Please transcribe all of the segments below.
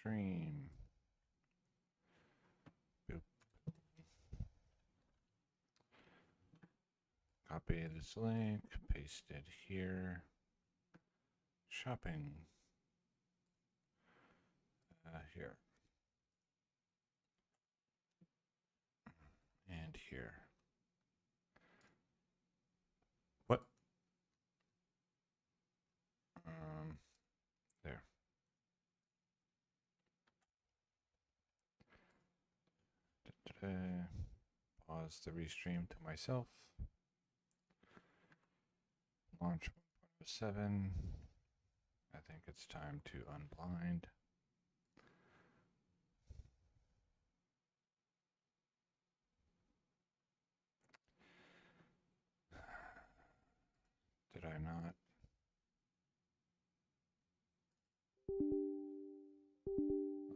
stream. Boop. Copy this link, paste it here. Shopping. Here. And here. What? There. Pause the restream to myself. Launch 1.07. I think it's time to unblind. Did I not?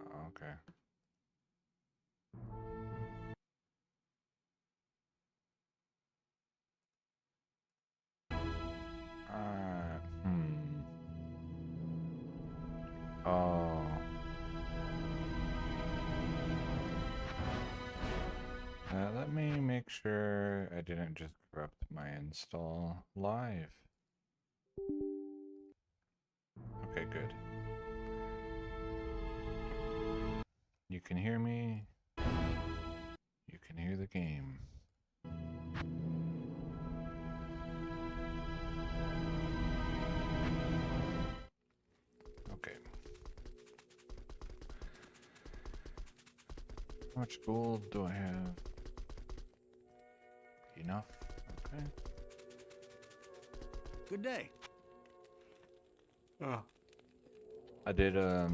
Oh, okay. Oh. Let me make sure I didn't just corrupt my install live. Okay, good. You can hear me. You can hear the game. Okay. How much gold do I have? Enough? Okay. Good day. Oh. I did, I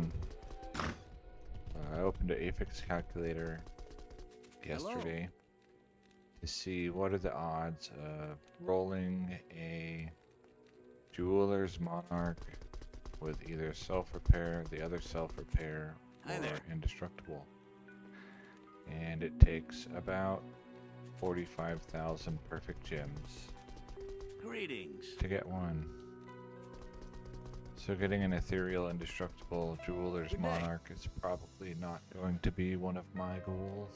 opened an affix calculator yesterday to see what are the odds of rolling a Jeweler's Monarch with either self-repair, the other self-repair, or indestructible. And it takes about 45,000 perfect gems. Greetings. To get one. So getting an ethereal indestructible Jeweler's Monarch is probably not going to be one of my goals.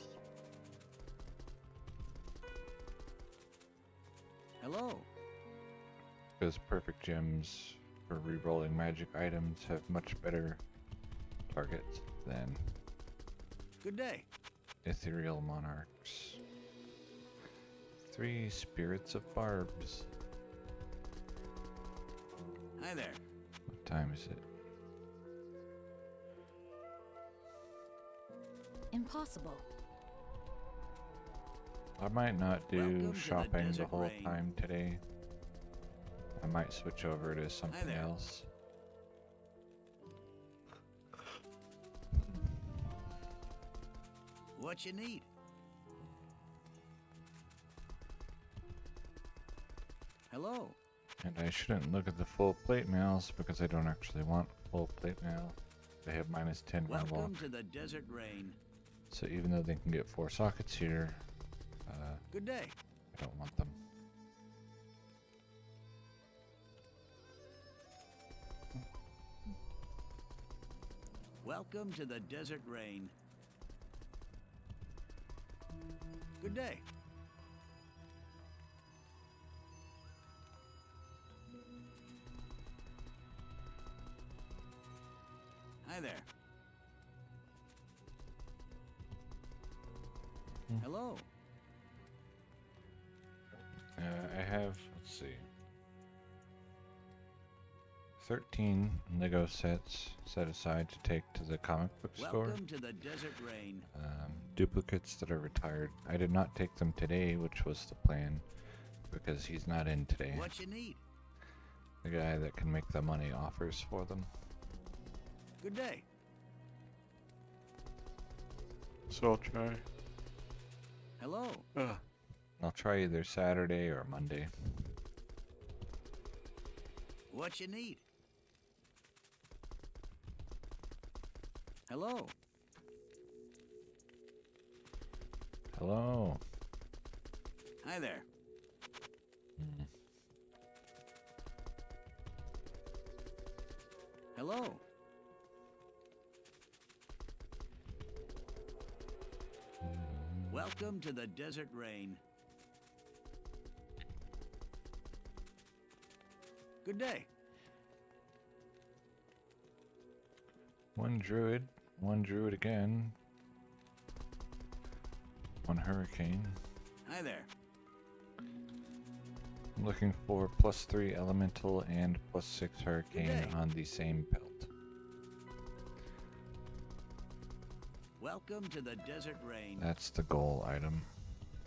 Hello. Because perfect gems for re-rolling magic items have much better targets than Good day. ethereal monarchs. 3 spirits of barbs. Hi there. What time is it? Impossible. I might not do Welcome to the shopping the desert whole rain. time today. I might switch over to something there. else. What you need? Hello. And I shouldn't look at the full plate mails because I don't actually want full plate mail. They have minus 10 when I walk. Welcome to the desert rain. So even though they can get 4 sockets here, Good day. I don't want them. Welcome to the desert rain. Good day. Hi there. Hello. I have, let's see, 13 Lego sets set aside to take to the comic book store. Welcome to the desert rain. Duplicates that are retired. I did not take them today, which was the plan, because he's not in today. What you need? The guy that can make the money offers for them. Good day. So I'll try. Hello. I'll try either Saturday or Monday. What you need? Hello. Hello. Hi there. Hello. Welcome to the desert rain. Good day. One druid again. One hurricane. Hi there. I'm looking for +3 elemental and +6 hurricane day. on the same pelt. Welcome to the desert rain. That's the goal item.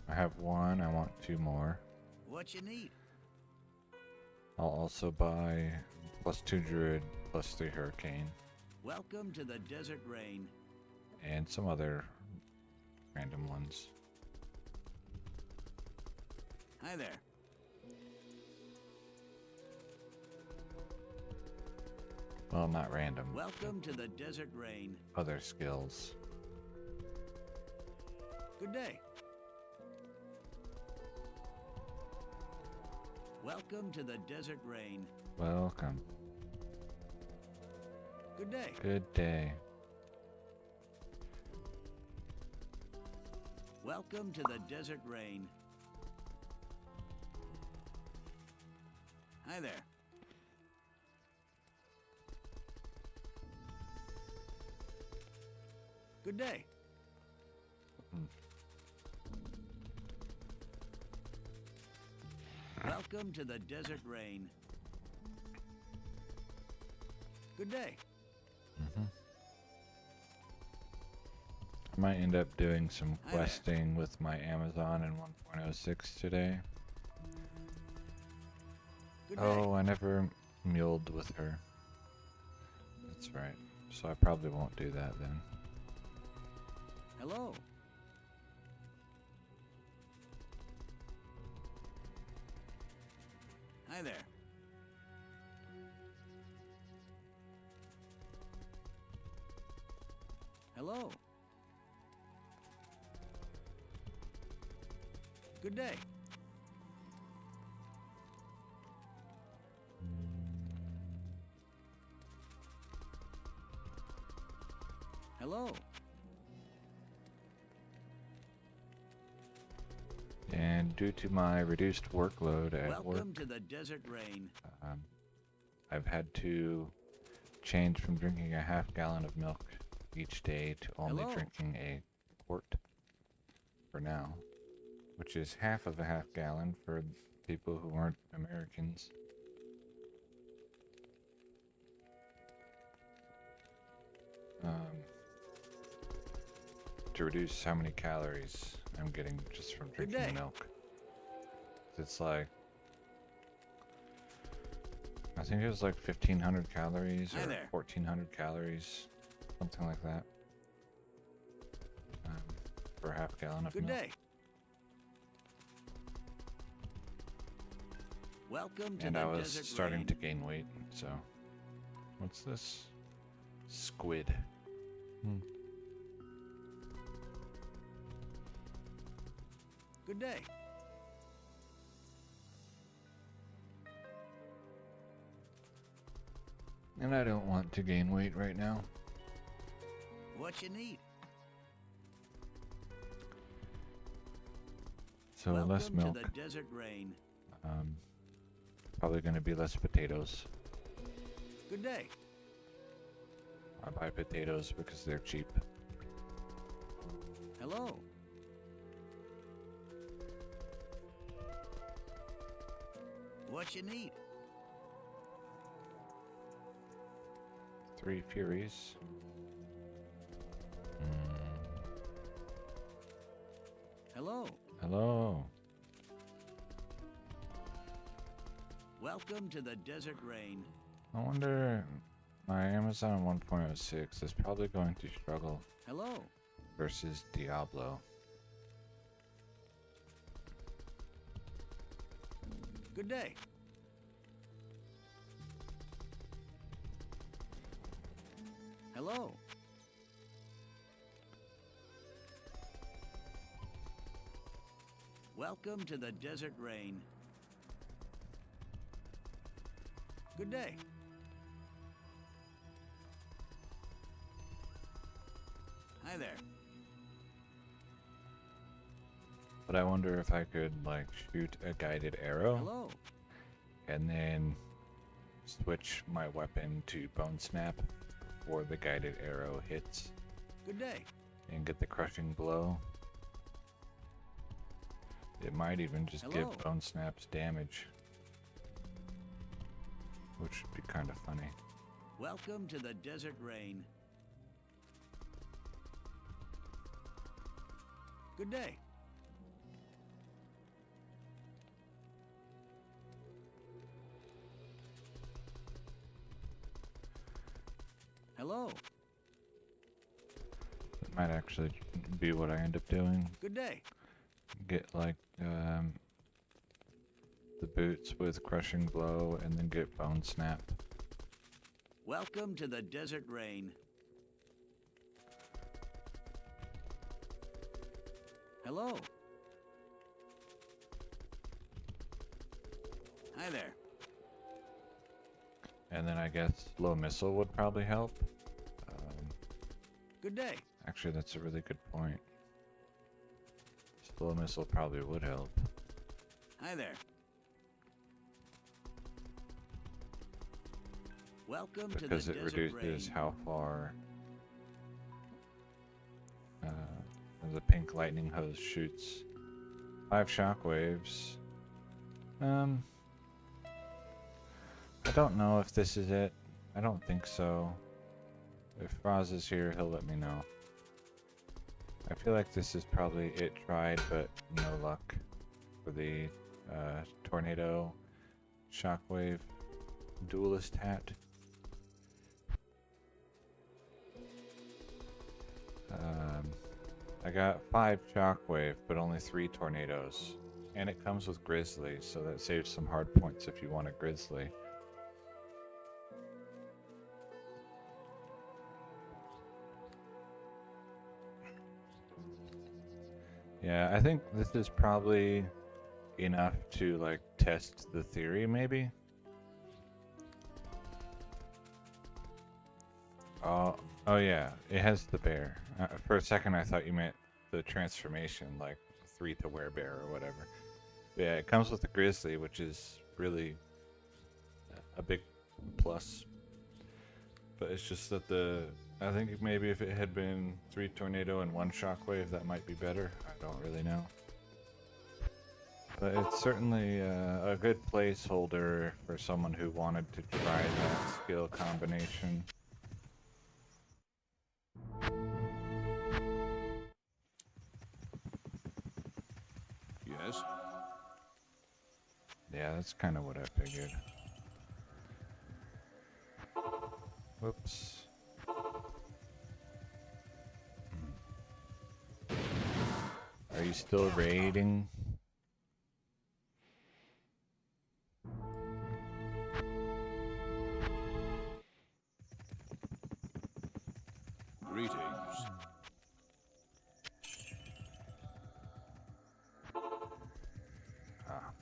I have one, I want 2 more. What you need? I'll also buy +2 druid, +3 hurricane, Welcome to the desert rain. and some other random ones. Hi there. Well, not random. Welcome to the desert rain. Other skills. Good day. Welcome to the desert rain. Welcome. Good day. Good day. Welcome to the desert rain. Hi there. Good day. Welcome to the desert rain. Good day. I might end up doing some Hi there. questing with my Amazon in 1.06 today. Good day. Oh, I never muled with her. That's right. So I probably won't do that then. Hello. Hi there. Hello. Good day. Hello. And due to my reduced workload at work, Welcome to the desert rain. I've had to change from drinking a half gallon of milk each day to only Hello. drinking a quart for now, which is half of a half gallon for people who aren't Americans. To reduce how many calories I'm getting just from Good drinking day. milk. It's like, I think it was like 1,500 calories Hi or there. 1,400 calories, something like that, for a half gallon of Good milk. day. Welcome to And the I was desert starting rain. to gain weight, so. What's this? Squid. Good day. And I don't want to gain weight right now. What you need? So Welcome less milk. to the desert rain. Probably going to be less potatoes. Good day. I buy potatoes because they're cheap. Hello. What you need? 3 Furies. Hello. Hello. Welcome to the desert rain. I wonder, my Amazon 1.06 is probably going to struggle Hello. versus Diablo. Good day. Hello. Welcome to the desert rain. Good day. Hi there. But I wonder if I could like shoot a guided arrow Hello. and then switch my weapon to Bone Snap before the guided arrow hits Good day. and get the crushing blow. It might even just Hello. give Bone Snaps damage, which would be kind of funny. Welcome to the Desert Rain. Good day. Hello. It might actually be what I end up doing. Good day. Get like the boots with crushing blow and then get Bone Snap. Welcome to the Desert Rain. Hello. Hi there. And then I guess slow missile would probably help. Good day. Actually, that's a really good point. Slow missile probably would help. Hi there. Welcome to the Because it Desert reduces Rain. how far the pink lightning hose shoots. 5 shockwaves. I don't know if this is it. I don't think so. If Roz is here, he'll let me know. I feel like this is probably it tried, but no luck for the tornado shockwave duelist hat. I got 5 shockwave, but only 3 tornadoes. And it comes with grizzly, so that saves some hard points if you want a grizzly. Yeah, I think this is probably enough to like test the theory, maybe. Oh yeah, it has the bear. For a second I thought you meant the transformation, like 3 to werebear or whatever. But yeah, it comes with the grizzly, which is really a big plus. But it's just that I think maybe if it had been 3 tornado and 1 shockwave, that might be better. I don't really know. But it's certainly a good placeholder for someone who wanted to try that skill combination. Yes. Yeah, that's kind of what I figured. Whoops. Are you still raiding? Greetings. Ah.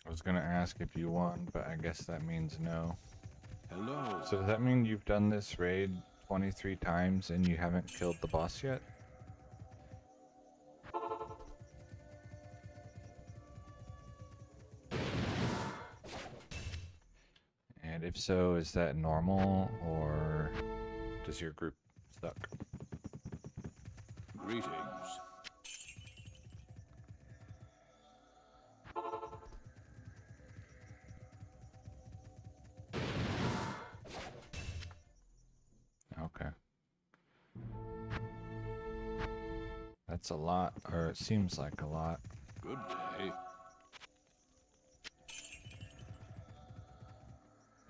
I was gonna ask if you won, but I guess that means no. Hello. So does that mean you've done this raid 23 times and you haven't killed the boss yet? And if so, is that normal or does your group suck? Greetings. Okay. That's a lot, or it seems like a lot. Good day.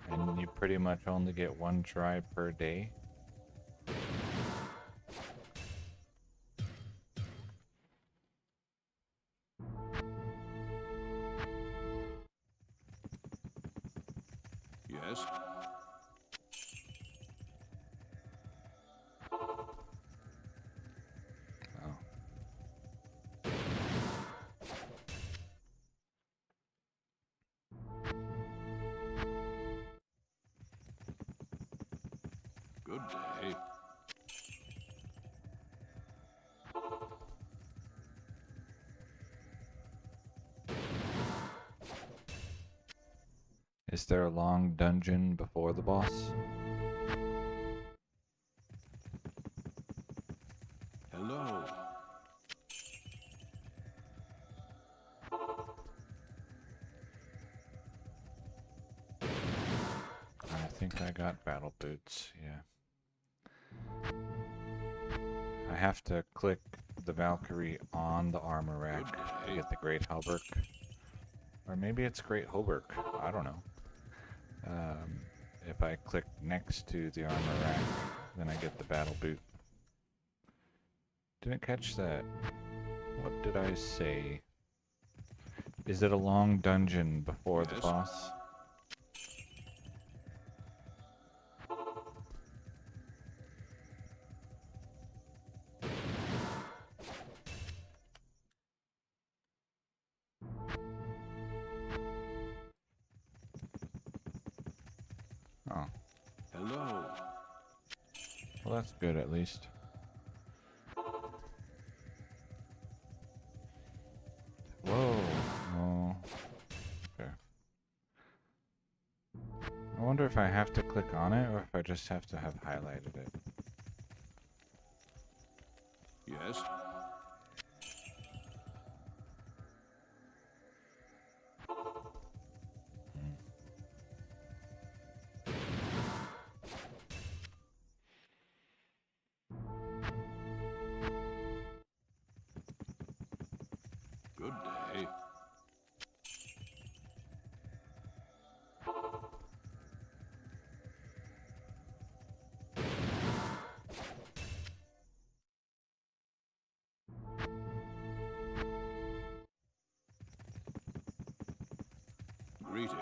And you pretty much only get 1 try per day. Yes. Oh. day. Is there a long dungeon before the boss? Hello. I think I got battle boots, yeah. I have to click the Valkyrie on the armor rack to get the Great Hauberk. Or maybe it's Great Hauberk, I don't know. If I click next to the armor rack, then I get the battle boot. Didn't catch that. What did I say? Is it a long dungeon before the Yes. boss? Oh, Hello. well that's good at least. Whoa. Oh. Okay. I wonder if I have to click on it or if I just have to have highlighted it. Yes. Good day. Greetings.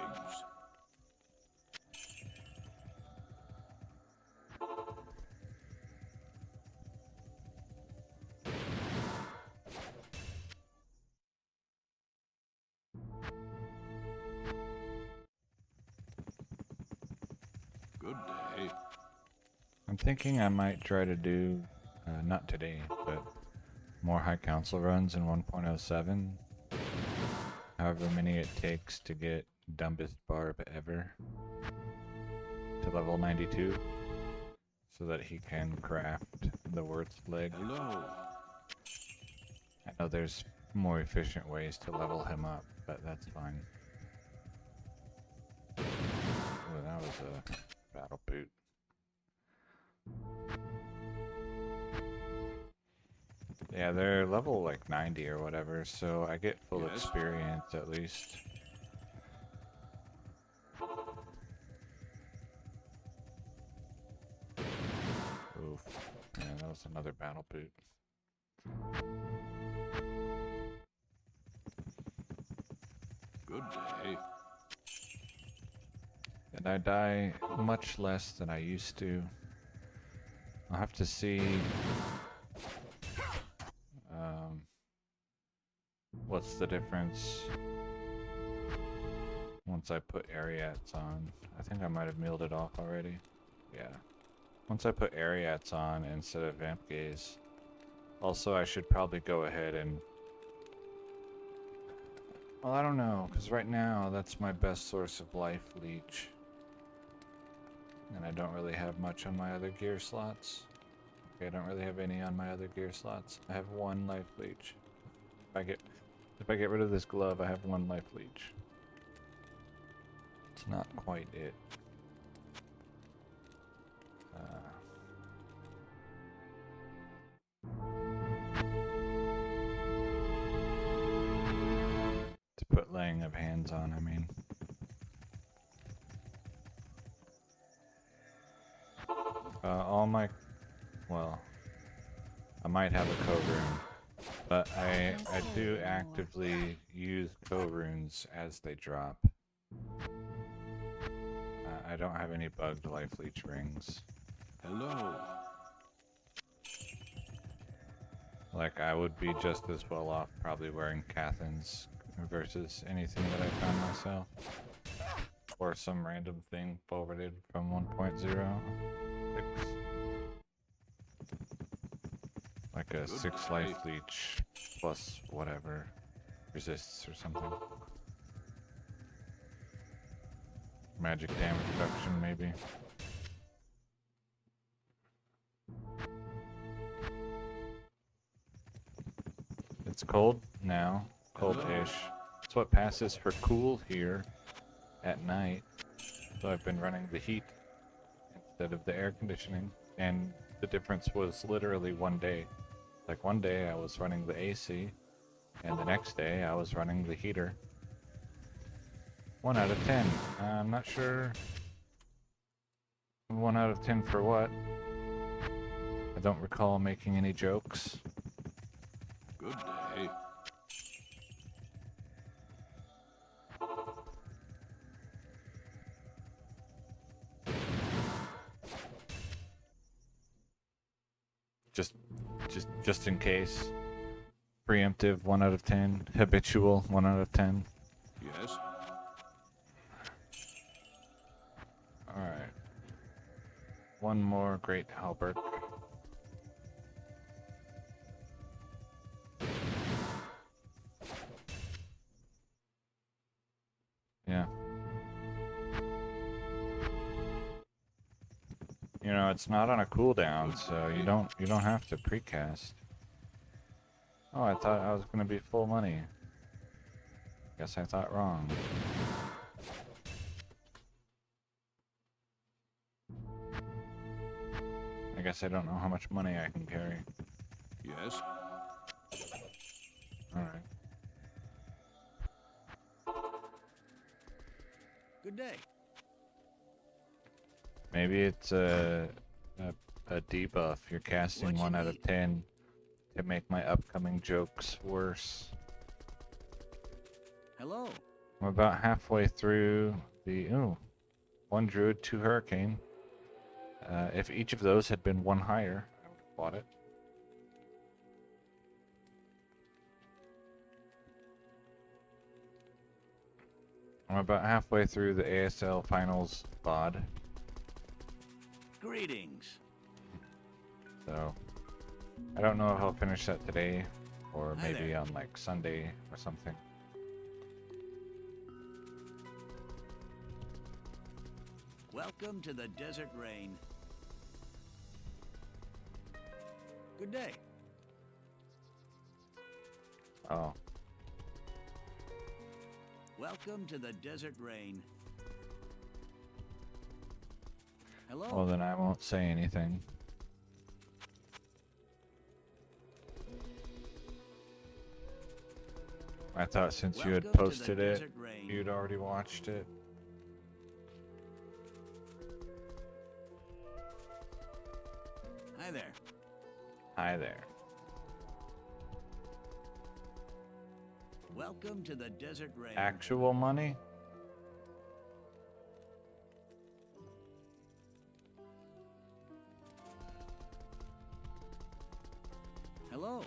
Good day. I'm thinking I might try to do, not today, but more High Council runs in 1.07. However many it takes to get Dumbest Barb ever to level 92, so that he can craft the Worth leg. Hello. I know there's more efficient ways to level him up, but that's fine. Oh, that was a battle boot. Yeah, they're level like 90 or whatever, so I get full Yes. experience at least. Oof. Yeah, that was another battle boot. Good day. And I die much less than I used to. I'll have to see what's the difference once I put Ariats on. I think I might have milled it off already. Yeah. Once I put Ariats on instead of Vamp Gaze. Also, I should probably go ahead and... Well, I don't know, because right now that's my best source of life leech. And I don't really have much on my other gear slots. Okay, I don't really have any on my other gear slots. I have one life leech. If I get rid of this glove, I have one life leech. It's not quite it. To put laying of hands on, I mean. All my... Well, I might have a co-rune, but I do actively use co-runes as they drop. I don't have any bugged life leech rings. Hello. Like, I would be just as well off probably wearing Cathans versus anything that I found myself. Or some random thing forwarded from 1.06. Like a 6 life leech plus whatever resists or something. Magic damage reduction, maybe. It's cold now, cold-ish. It's what passes for cool here at night. So I've been running the heat instead of the air conditioning, and the difference was literally one day. Like one day I was running the AC, and the next day I was running the heater. 1 out of 10. I'm not sure. 1 out of 10 for what? I don't recall making any jokes. Good day. Just in case. Preemptive 1 out of 10. Habitual 1 out of 10. Yes. Alright. One more great halberd. Yeah. You know, it's not on a cooldown, so you don't have to precast. Oh, I thought I was gonna be full money. Guess I thought wrong. I guess I don't know how much money I can carry. Yes. Alright. Good day. Maybe it's a debuff. You're casting What you 1 out need? of 10 to make my upcoming jokes worse. Hello. I'm about halfway through the... Ooh. 1 druid, 2 hurricane. If each of those had been 1 higher, I would have bought it. I'm about halfway through the ASL Finals VOD, Greetings. so I don't know if I'll finish that today, or Hi maybe there. on like Sunday or something. Welcome to the Desert Rain. Good day. Oh, Welcome to the Desert Rain. Hello. well then I won't say anything. I thought since you had Welcome to the posted it, Desert Rain. you'd already watched it. Hi there. Hi there. Welcome to the Desert Rain. Actual money? Hello.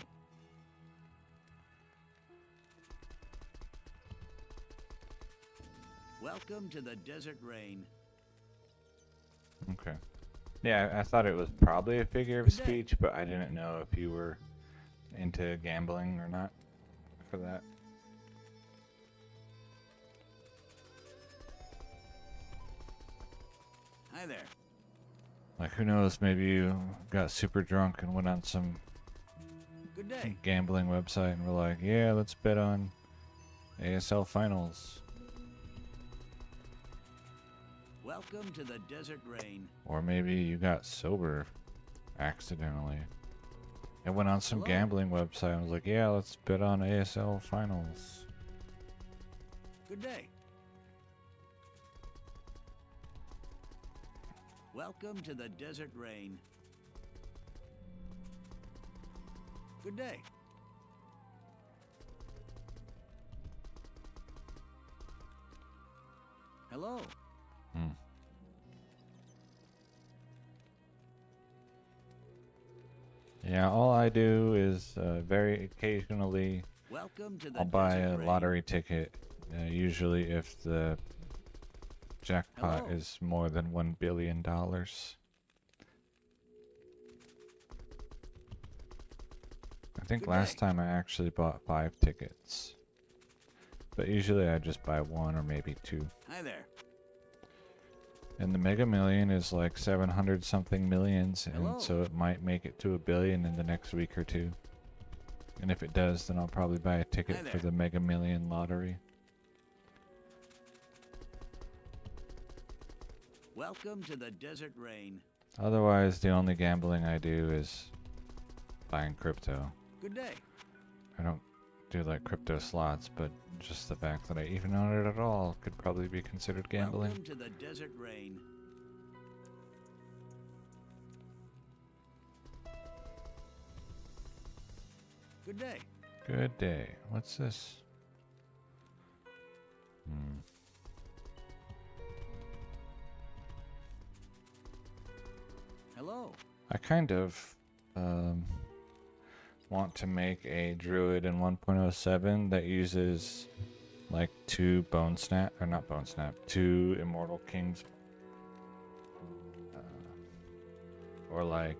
Welcome to the Desert Rain. Okay. Yeah, I thought it was probably a figure of Good day. speech, but I didn't know if you were into gambling or not for that. Hi there. Like, who knows, maybe you got super drunk and went on some Good day. gambling website and were like, yeah, let's bet on ASL Finals. Welcome to the Desert Rain. Or maybe you got sober accidentally and went on some Hello. gambling website and was like, yeah, let's bet on ASL Finals. Good day. Welcome to the Desert Rain. Good day. Hello. Hmm. Yeah, all I do is very occasionally Welcome to the I'll buy Desert a Rain. lottery ticket, usually if the jackpot Hello. is more than $1 billion. I think Good last day. time I actually bought 5 tickets. But usually I just buy 1 or maybe 2. Hi there. And the Mega Million is like 700 something millions, and Hello. so it might make it to $1 billion in the next week or 2. And if it does, then I'll probably buy a ticket Hi for there. the Mega Million lottery. Welcome to the Desert Rain. Otherwise, the only gambling I do is buying crypto. Good day. I don't do like crypto slots, but just the fact that I even own it at all could probably be considered gambling. Welcome to the Desert Rain. Good day. Good day. What's this? Hmm. Hello. I kind of want to make a druid in 1.07 that uses like 2 bone snap, or not bone snap, 2 immortal kings, or like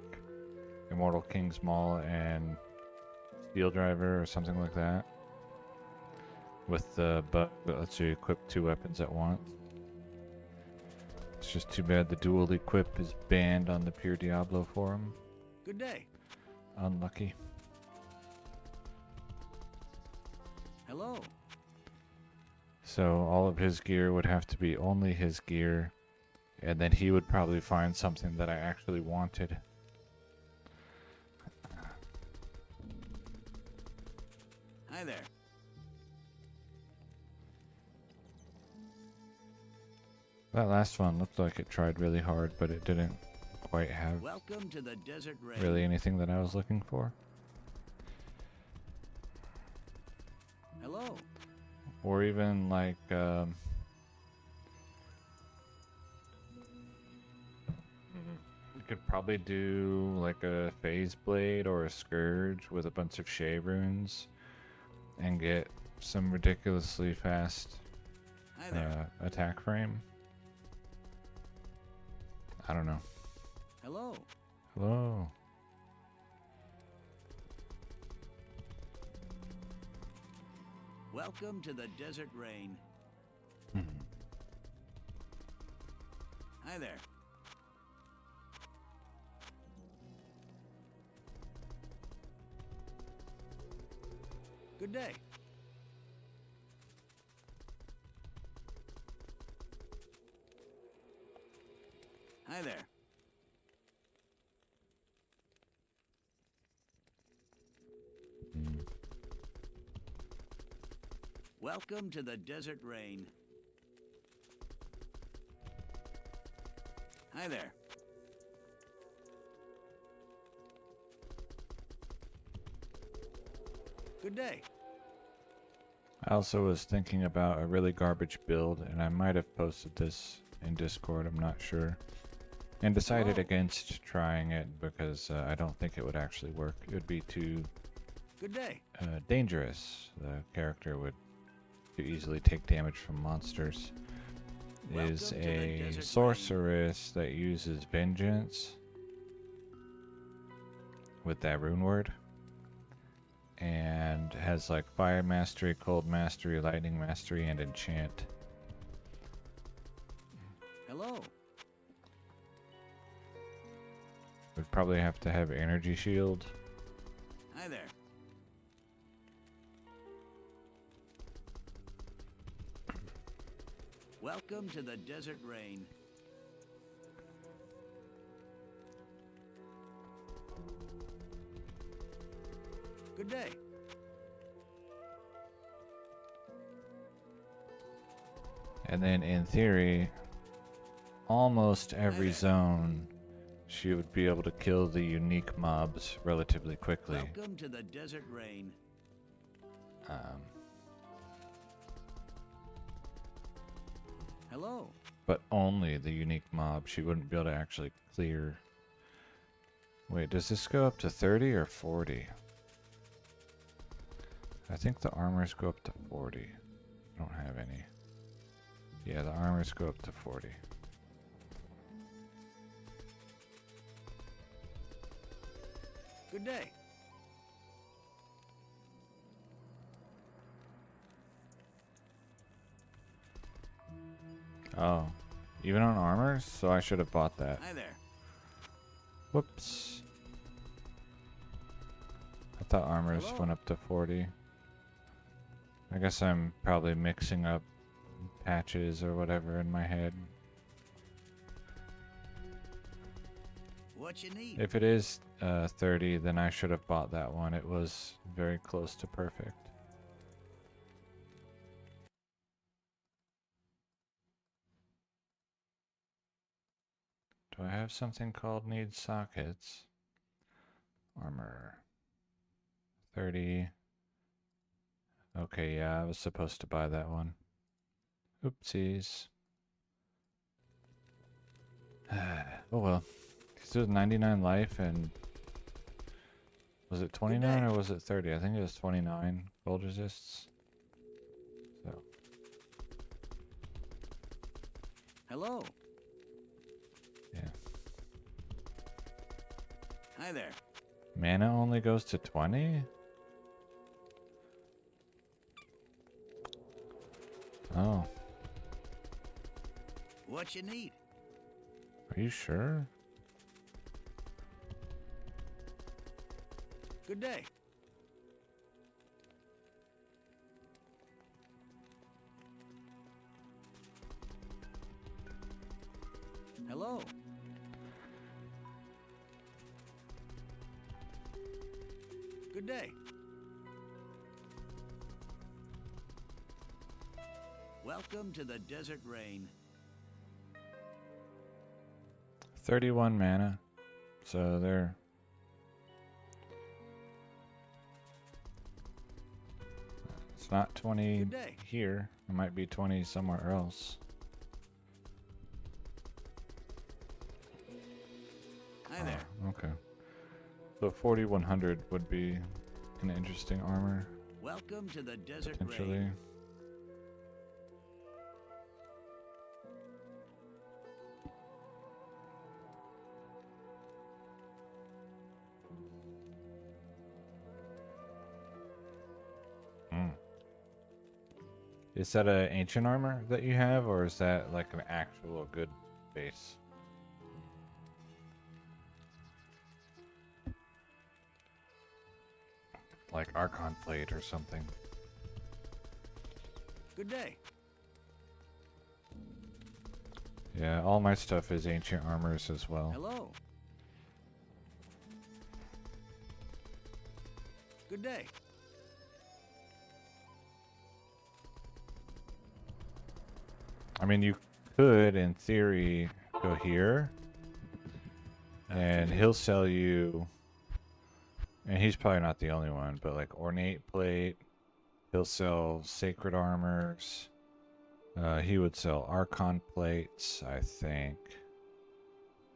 immortal king's maul and steel driver or something like that, with the bug that lets you equip 2 weapons at once. It's just too bad the dual equip is banned on the Pure Diablo forum. Good day. Unlucky. Hello. So all of his gear would have to be only his gear, and then he would probably find something that I actually wanted. Hi there. That last one looked like it tried really hard, but it didn't quite have Welcome to the Desert Rain. really anything that I was looking for. Hello. Or even like we could probably do like a phase blade or a scourge with a bunch of shade runes and get some ridiculously fast Hi there. attack frame. I don't know. Hello. Hello. Welcome to the Desert Rain. Hi there. Good day. Hi there. Welcome to the Desert Rain. Hi there. Good day. I also was thinking about a really garbage build, and I might have posted this in Discord, I'm not sure. And decided Hello. against trying it because I don't think it would actually work. It would be too Good day. dangerous. The character would too easily take damage from monsters. Is Welcome to the a Desert Rain. sorceress that uses vengeance with that rune word, and has like fire mastery, cold mastery, lightning mastery, and enchant. Hello. Would probably have to have energy shield. Hi there. Welcome to the Desert Rain. Good day. And then in theory, almost every there. zone she would be able to kill the unique mobs relatively quickly. Welcome to the Desert Rain. Hello. But only the unique mob. She wouldn't be able to actually clear. Wait, does this go up to 30 or 40? I think the armors go up to 40. I don't have any. Yeah, the armors go up to 40. Good day. Oh, even on armor? So I should have bought that. Hi there. Whoops. I thought armors Hello. went up to 40. I guess I'm probably mixing up patches or whatever in my head. What you need? If it is 30, then I should have bought that one. It was very close to perfect. Do I have something called need sockets? Armor. 30. Okay, yeah, I was supposed to buy that one. Oopsies. Oh well. This was 99 life and... Was it 29 or was it 30? I think it was 29 gold resists. So. Hello. Yeah. Hi there. Mana only goes to 20? Oh. What you need? Are you sure? Good day. Hello. Good day. Welcome to the desert rain. 31 mana. So there. It's not 20 Good day. here. It might be 20 somewhere else. Hi there. Oh, okay. So 4100 would be an interesting armor, Welcome to the desert potentially. rain. Mm. Is that an ancient armor that you have, or is that like an actual good base? Like Archon Plate or something. Good day. Yeah, all my stuff is ancient armors as well. Hello. Good day. I mean, you could, in theory, go here, and he'll sell you, and he's probably not the only one, but like Ornate Plate, he'll sell Sacred Armors, he would sell Archon Plates, I think.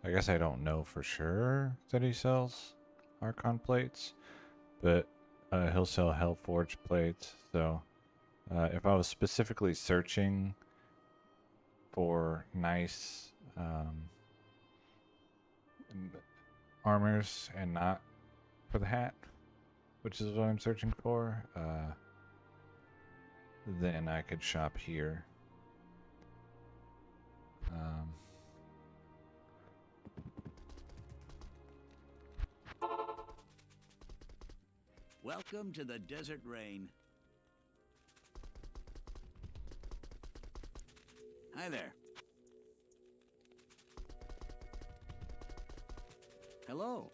I guess I don't know for sure that he sells Archon Plates, but he'll sell Hellforge Plates, so if I was specifically searching for nice armors and not for the hat, which is what I'm searching for, then I could shop here. Welcome to the desert rain. Hi there. Hello.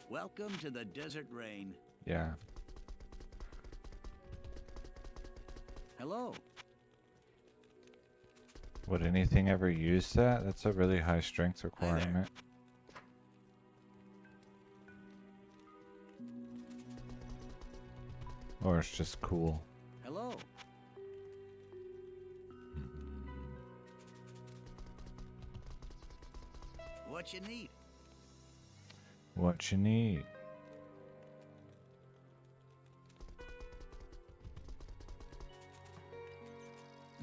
Welcome to the desert rain. Yeah. Hello. Would anything ever use that? That's a really high strength there. requirement. Or it's just cool. Hello. What you need? What you need.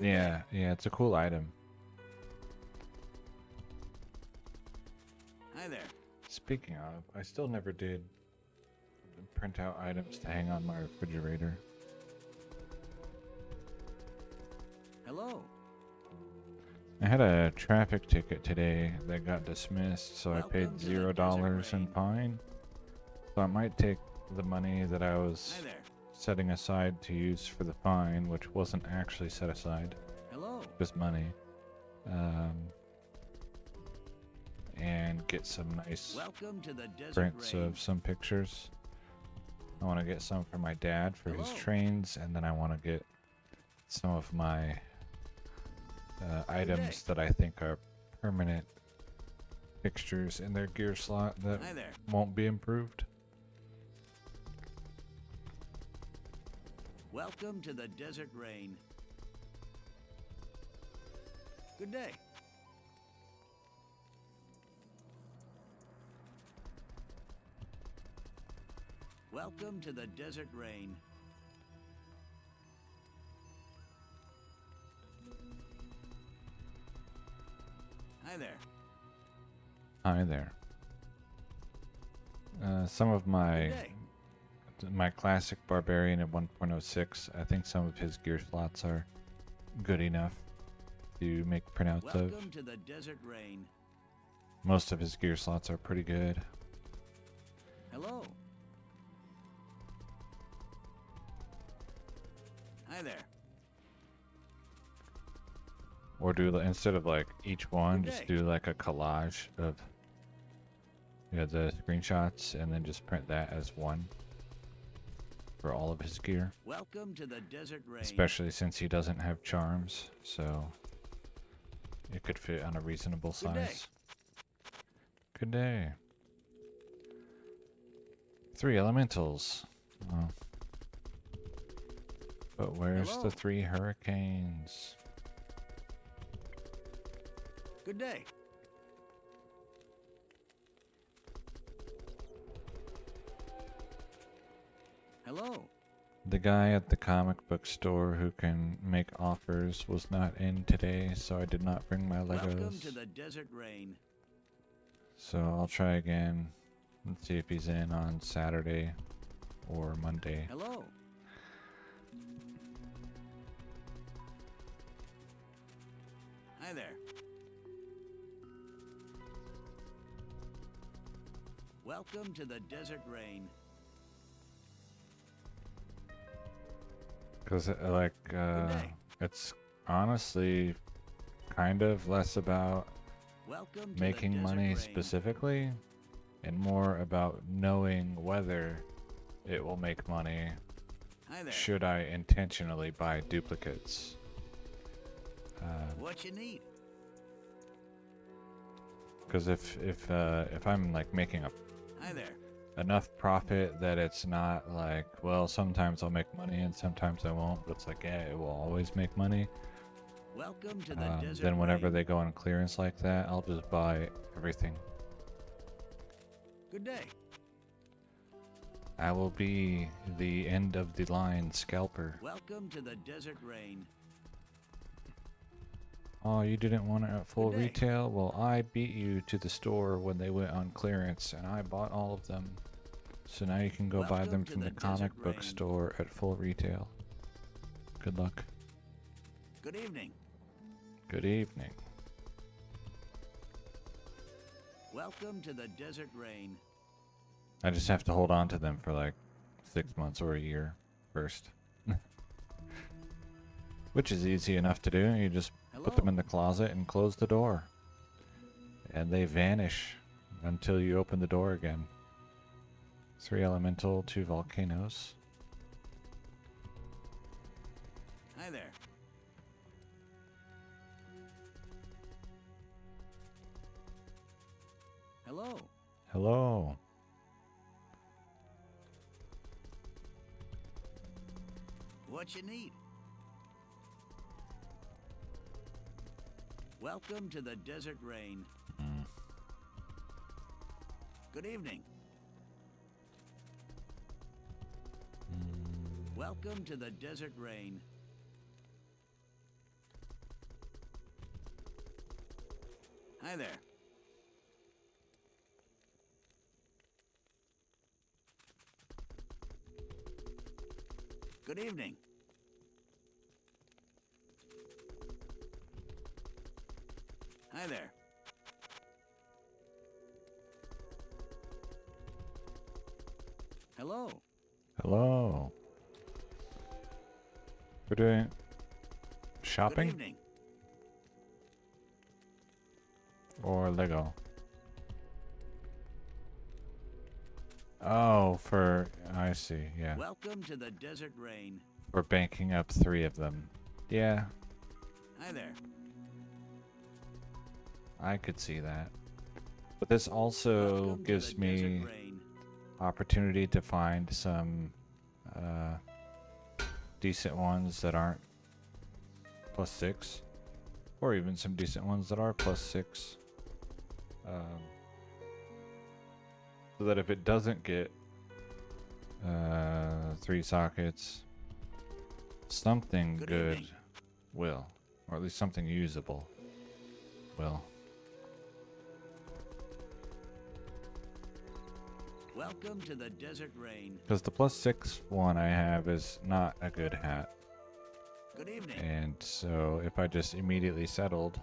Yeah, yeah, it's a cool item. Hi there. Speaking of, I still never did print out items to hang on my refrigerator. Hello. I had a traffic ticket today that got dismissed, so I paid Welcome to the $0 in desert fine. So I might take the money that I was Hi there. setting aside to use for the fine, which wasn't actually set aside, Hello. just money, and get some nice Welcome to the desert prints rain. of some pictures. I want to get some for my dad for his Hello. trains, and then I want to get some of my items that I think are permanent fixtures in their gear slot that Hi there. won't be improved. Welcome to the desert rain. Good day. Welcome to the desert rain. Hi there. Hi there. Some of Good day. my classic barbarian at 1.06, I think some of his gear slots are good enough to make printouts of. Welcome to the desert rain. Most of his gear slots are pretty good. Hello. Hi there. Or do instead of like each one, Good just day. do like a collage of the screenshots and then just print that as one for all of his gear. Welcome to the desert rain. Especially since he doesn't have charms, so it could fit on a reasonable Good day. size. Good day. 3 elementals. Oh. But where's Hello. the 3 hurricanes? Good day. Hello. The guy at the comic book store who can make offers was not in today, so I did not bring my Welcome Legos. to the desert rain. So I'll try again and see if he's in on Saturday or Monday. Hello. Hi there. Welcome to the desert rain. Because day. it's honestly kind of less about Welcome to making the desert money rain. specifically and more about knowing whether it will make money Hi there. should I intentionally buy duplicates. What you need? Because if I'm like making Hi there. enough profit that it's not like, well, sometimes I'll make money and sometimes I won't, but it's like, yeah, it will always make money. Welcome to the desert Then whenever rain. they go on clearance like that, I'll just buy everything. Good day. I will be the end of the line scalper. Welcome to the desert rain. Oh, you didn't want it at full Good day. retail? Well, I beat you to the store when they went on clearance, and I bought all of them. So now you can go buy Welcome them to from the the comic desert book rain. store at full retail. Good luck. Good evening. Good evening. Welcome to the desert rain. I just have to hold on to them for like 6 months or a year first. Which is easy enough to do. You just put them Hello. in the closet and close the door. And they vanish until you open the door again. 3 elemental, 2 volcanoes. Hi there. Hello. Hello. What you need? Welcome to the desert rain. Mm. Good evening. Mm. Welcome to the desert rain. Hi there. Good evening. Hi there. Hello. Hello. We're doing Good shopping evening. or Lego? Oh, I see, yeah. Welcome to the Desert Rain. For banking up 3 of them. Yeah, Hi there. I could see that. But this also Welcome to gives the me Desert Rain. opportunity to find some decent ones that aren't +6, or even some decent ones that are +6. So that if it doesn't get 3 sockets, something Good good evening. will, or at least something usable will. Welcome to the Desert Rain. Because the +6 one I have is not a good hat. Good evening. And so if I just immediately settled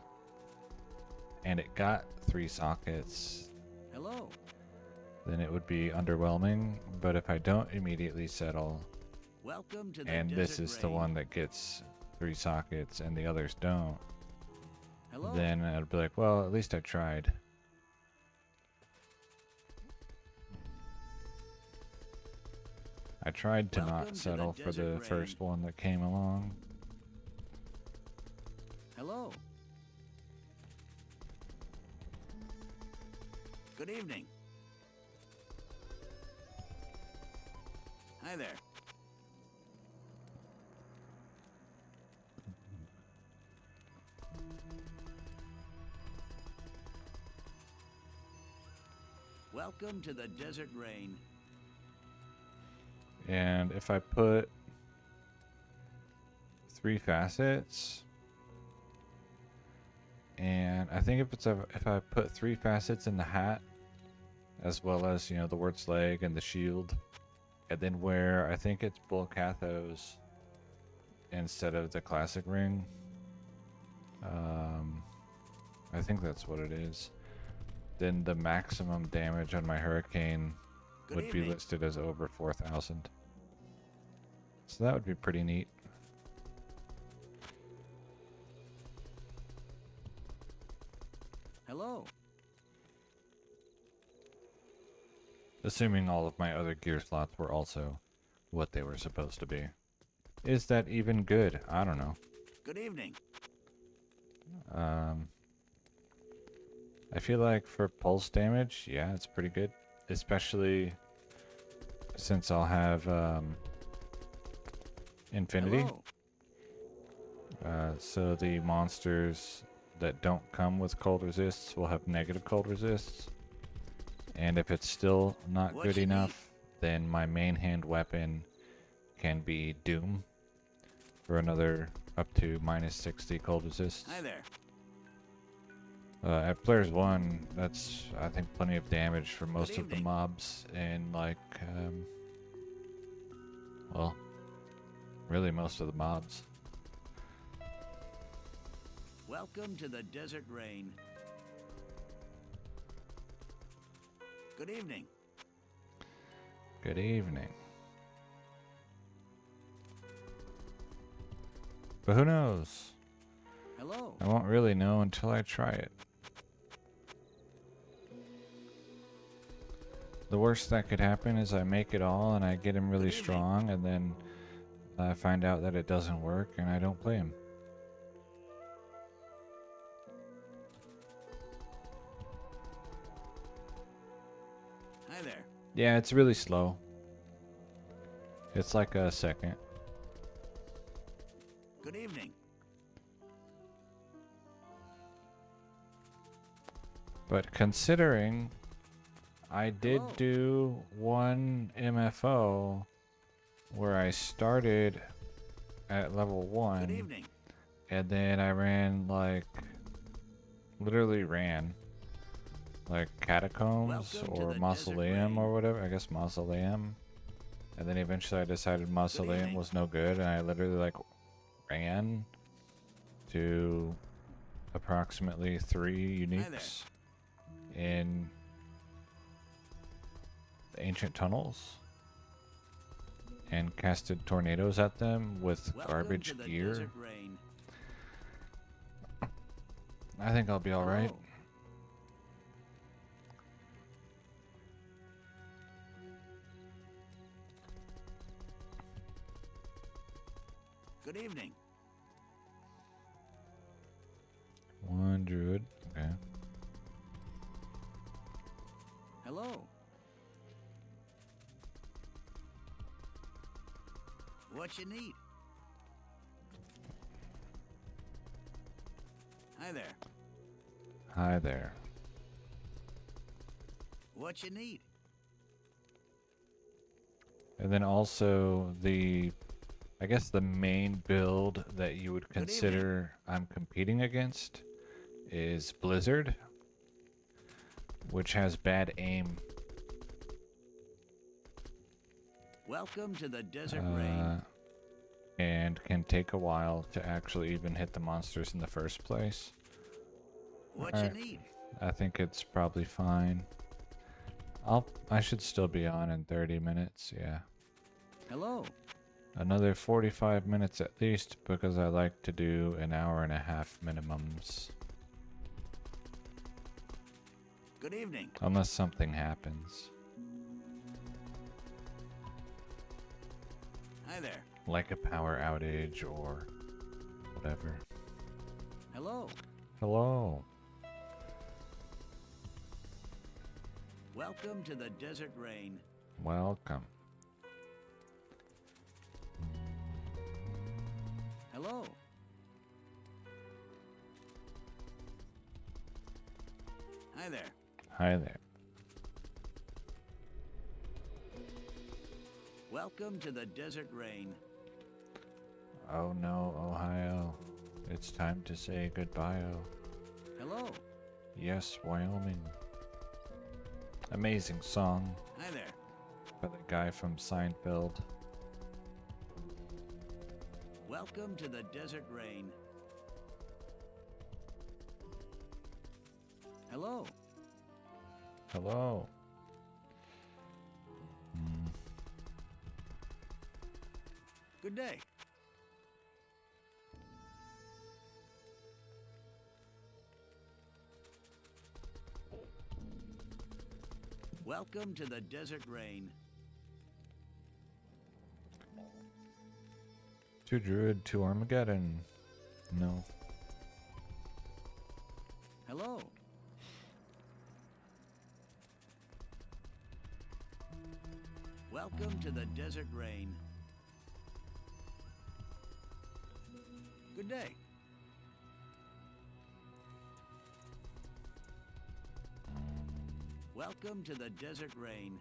and it got 3 sockets, Hello. then it would be underwhelming. But if I don't immediately settle Welcome to the and Desert this is the Rain. one that gets 3 sockets and the others don't, Hello. then I'd be like, well, at least I tried. I tried to Welcome not to the settle for Desert the Rain. first one that came along. Hello. Good evening. Hi there. Welcome to the Desert Rain. And if I put 3 facets, and I think if I put 3 facets in the hat, as well as, you know, the word slag and the shield, and then wear, I think it's bull cathos instead of the classic ring. I think that's what it is. Then the maximum damage on my hurricane Good would be evening. listed as over 4,000. So that would be pretty neat. Hello. Assuming all of my other gear slots were also what they were supposed to be. Is that even good? I don't know. Good evening. I feel like for pulse damage, yeah, it's pretty good. Especially since I'll have infinity. Hello. So the monsters that don't come with cold resists will have negative cold resists. And if it's still not What good you need? enough, then my main hand weapon can be Doom for another up to -60 cold resists. Hi there. At players 1, that's, I think, plenty of damage for most of the evening. mobs, and like, well, really most of the mobs. Welcome to the Desert Rain. Good evening. Good evening. But who knows? Hello. I won't really know until I try it. The worst that could happen is I make it all and I get him really Good evening. strong, and then I find out that it doesn't work and I don't play him. Hi there. Yeah, it's really slow. It's like a second. Good evening. But considering I did Hello. do one MFO where I started at level Good 1 evening. and then I ran literally ran like catacombs Welcome to or the Desert mausoleum Rain. or whatever. I guess mausoleum. And then eventually I decided mausoleum evening. was no good, and I literally like ran to approximately 3 Hi there. uniques in the ancient tunnels and casted tornadoes at them with Welcome garbage to the gear. Desert Rain. I think I'll be alright. Hello. Good evening. 1 druid. Okay. Hello. What you need? Hi there. Hi there. What you need? And then also I guess the main build that you would Good evening. consider I'm competing against is Blizzard, which has bad aim. Welcome to the Desert Rain. And can take a while to actually even hit the monsters in the first place. What Alright. you need? I think it's probably fine. I should still be on in 30 minutes, yeah. Hello. Another 45 minutes at least, because I like to do an hour and a half minimums. Good evening. Unless something happens. Hi there. Like a power outage or whatever. Hello. Hello. Welcome to the Desert Rain. Welcome. Hello. Hi there. Hi there. Welcome to the Desert Rain. Oh no, Ohio. It's time to say goodbye-o. Hello. Yes, Wyoming. Amazing song Hi there. by the guy from Seinfeld. Welcome to the Desert Rain. Hello. Hello. Good day. Welcome to the Desert Rain. 2 druid, 2 Armageddon. No. Hello. Welcome to the Desert Rain. Good day. Welcome to the Desert Rain.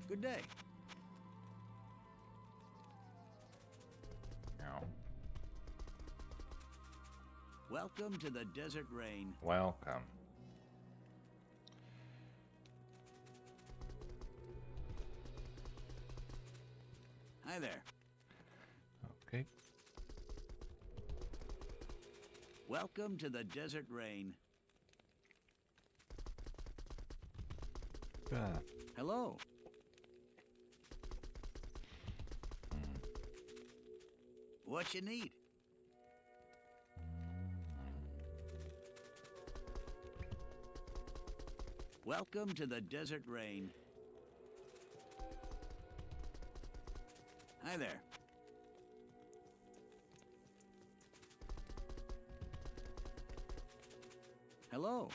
Good day. No. Welcome to the Desert Rain. Welcome. Hi there. Okay. Welcome to the Desert Rain. Hello. What you need? Welcome to the Desert Rain. Hi there. Hello.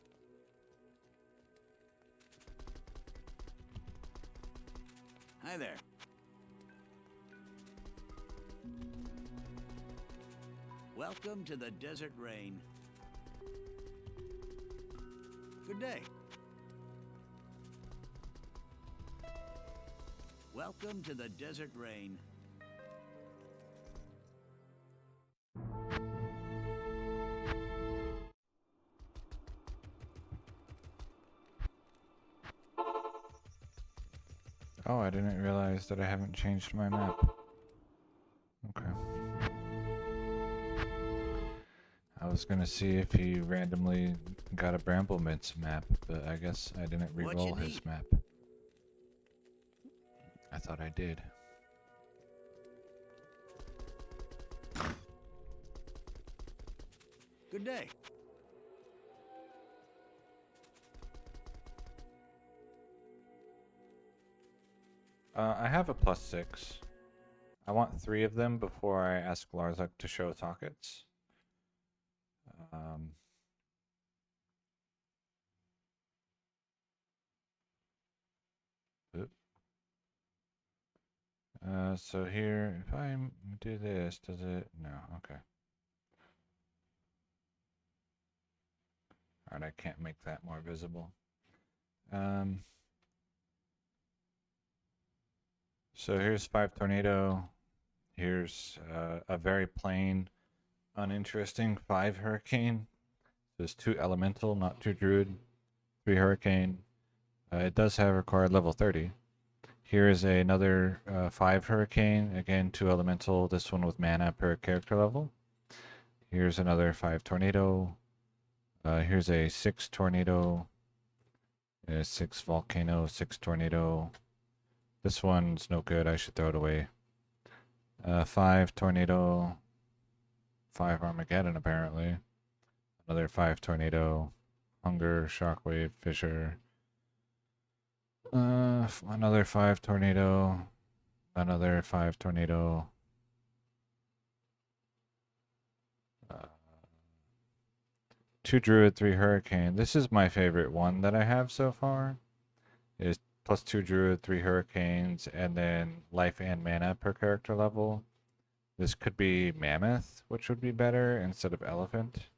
Hi there. Welcome to the Desert Rain. Good day. Welcome to the Desert Rain. I didn't realize that I haven't changed my map. Okay. I was gonna see if he randomly got a Bramblemints map, but I guess I didn't What you re-roll his need? map. I thought I did. Good day. I have a +6. I want 3 of them before I ask Larzuk to show sockets. Um, oop. So here, if I do this, does it? No, okay. Alright, I can't make that more visible. So here's 5 tornado. Here's a very plain, uninteresting 5 hurricane. There's 2 elemental, not 2 druid. 3 hurricane. It does have required level 30. Here is another 5 hurricane. Again, 2 elemental. This one with mana per character level. Here's another 5 tornado. Here's a 6 tornado. 6 volcano, 6 tornado. This one's no good. I should throw it away. 5 tornado. 5 Armageddon, apparently. Another 5 tornado. Hunger, shockwave, fissure. Another 5 tornado. Another 5 tornado. 2 druid, 3 hurricane. This is my favorite one that I have so far. Is +2 druid, 3 hurricanes, and then life and mana per character level. This could be mammoth, which would be better instead of elephant.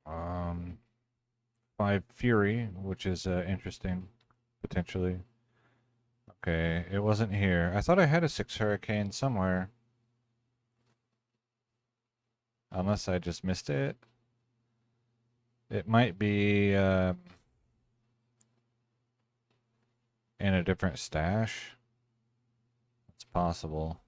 5 fury, which is interesting, potentially. Okay, it wasn't here. I thought I had a 6 hurricane somewhere. Unless I just missed it. It might be in a different stash. It's possible.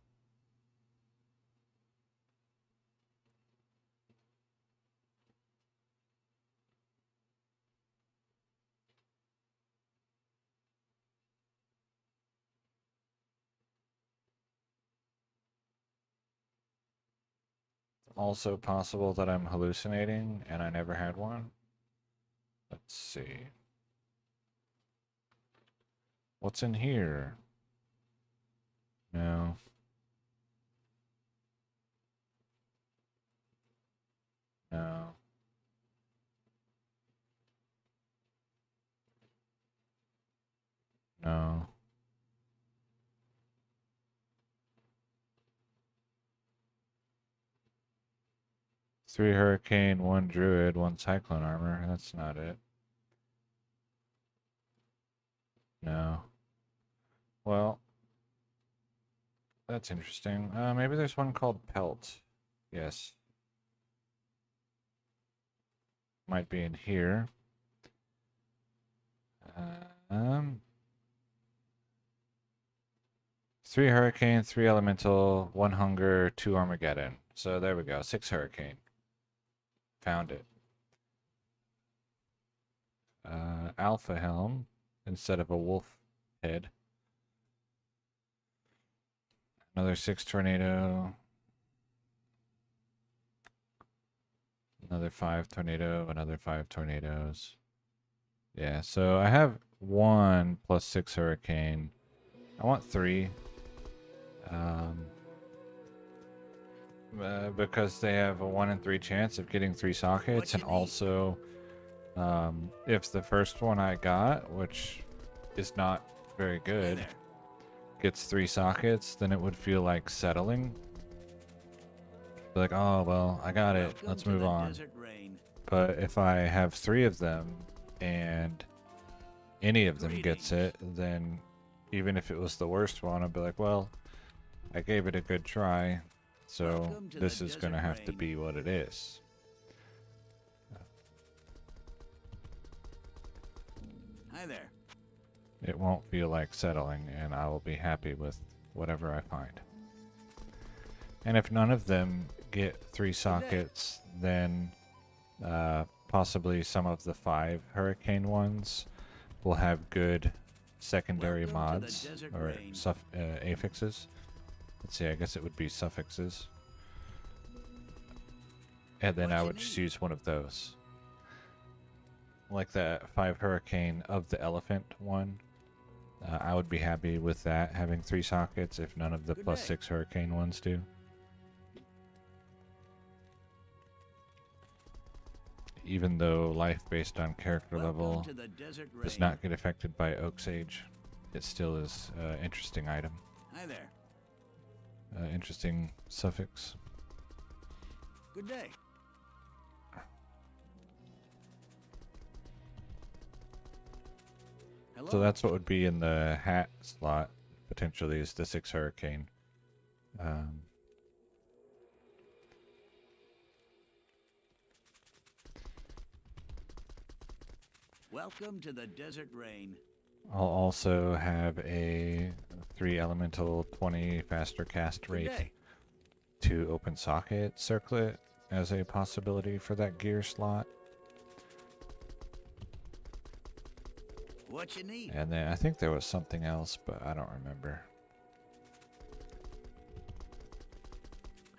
Also possible that I'm hallucinating and I never had one. Let's see. What's in here? No. No. No. Three hurricane, 1 druid, 1 cyclone armor. That's not it. No. Well, that's interesting. Maybe there's one called Pelt. Yes. Might be in here. Um, 3 hurricane, 3 elemental, 1 hunger, 2 Armageddon. So there we go. 6 hurricane. Found it. Alpha helm instead of a wolf head. Another 6 tornado. Another 5 tornado. Another 5 tornadoes. Yeah, so I have 1 +6 hurricane. I want 3. Because they have a 1 in 3 chance of getting 3 sockets, and also if the first one I got, which is not very good, gets 3 sockets, then it would feel like settling. Be like, oh well, I got it, let's move on. But if I have 3 of them and any of them gets it, then even if it was the worst one, I'd be like, well, I gave it a good try, so this is gonna have to be what it is. Hi there. it won't feel like settling, and I will be happy with whatever I find. And if none of them get 3 sockets, then possibly some of the 5 hurricane ones will have good secondary Welcome to the mods desert or rain. affixes. Let's see, I guess it would be suffixes. And then What I you would just need? use one of those. Like that 5 hurricane of the elephant one. I would be happy with that having 3 sockets if none of the Good plus day. 6 hurricane ones do. Even though life based on character Welcome level to the desert rain. does not get affected by Oak Sage, it still is an interesting item. Hi there. Interesting suffix. Good day. Hello. So that's what would be in the hat slot, potentially, is the 6 hurricane. Welcome to the desert rain. I'll also have a 3 elemental 20 faster cast Good rate day. to open socket circlet as a possibility for that gear slot. What you need? And then I think there was something else, but I don't remember.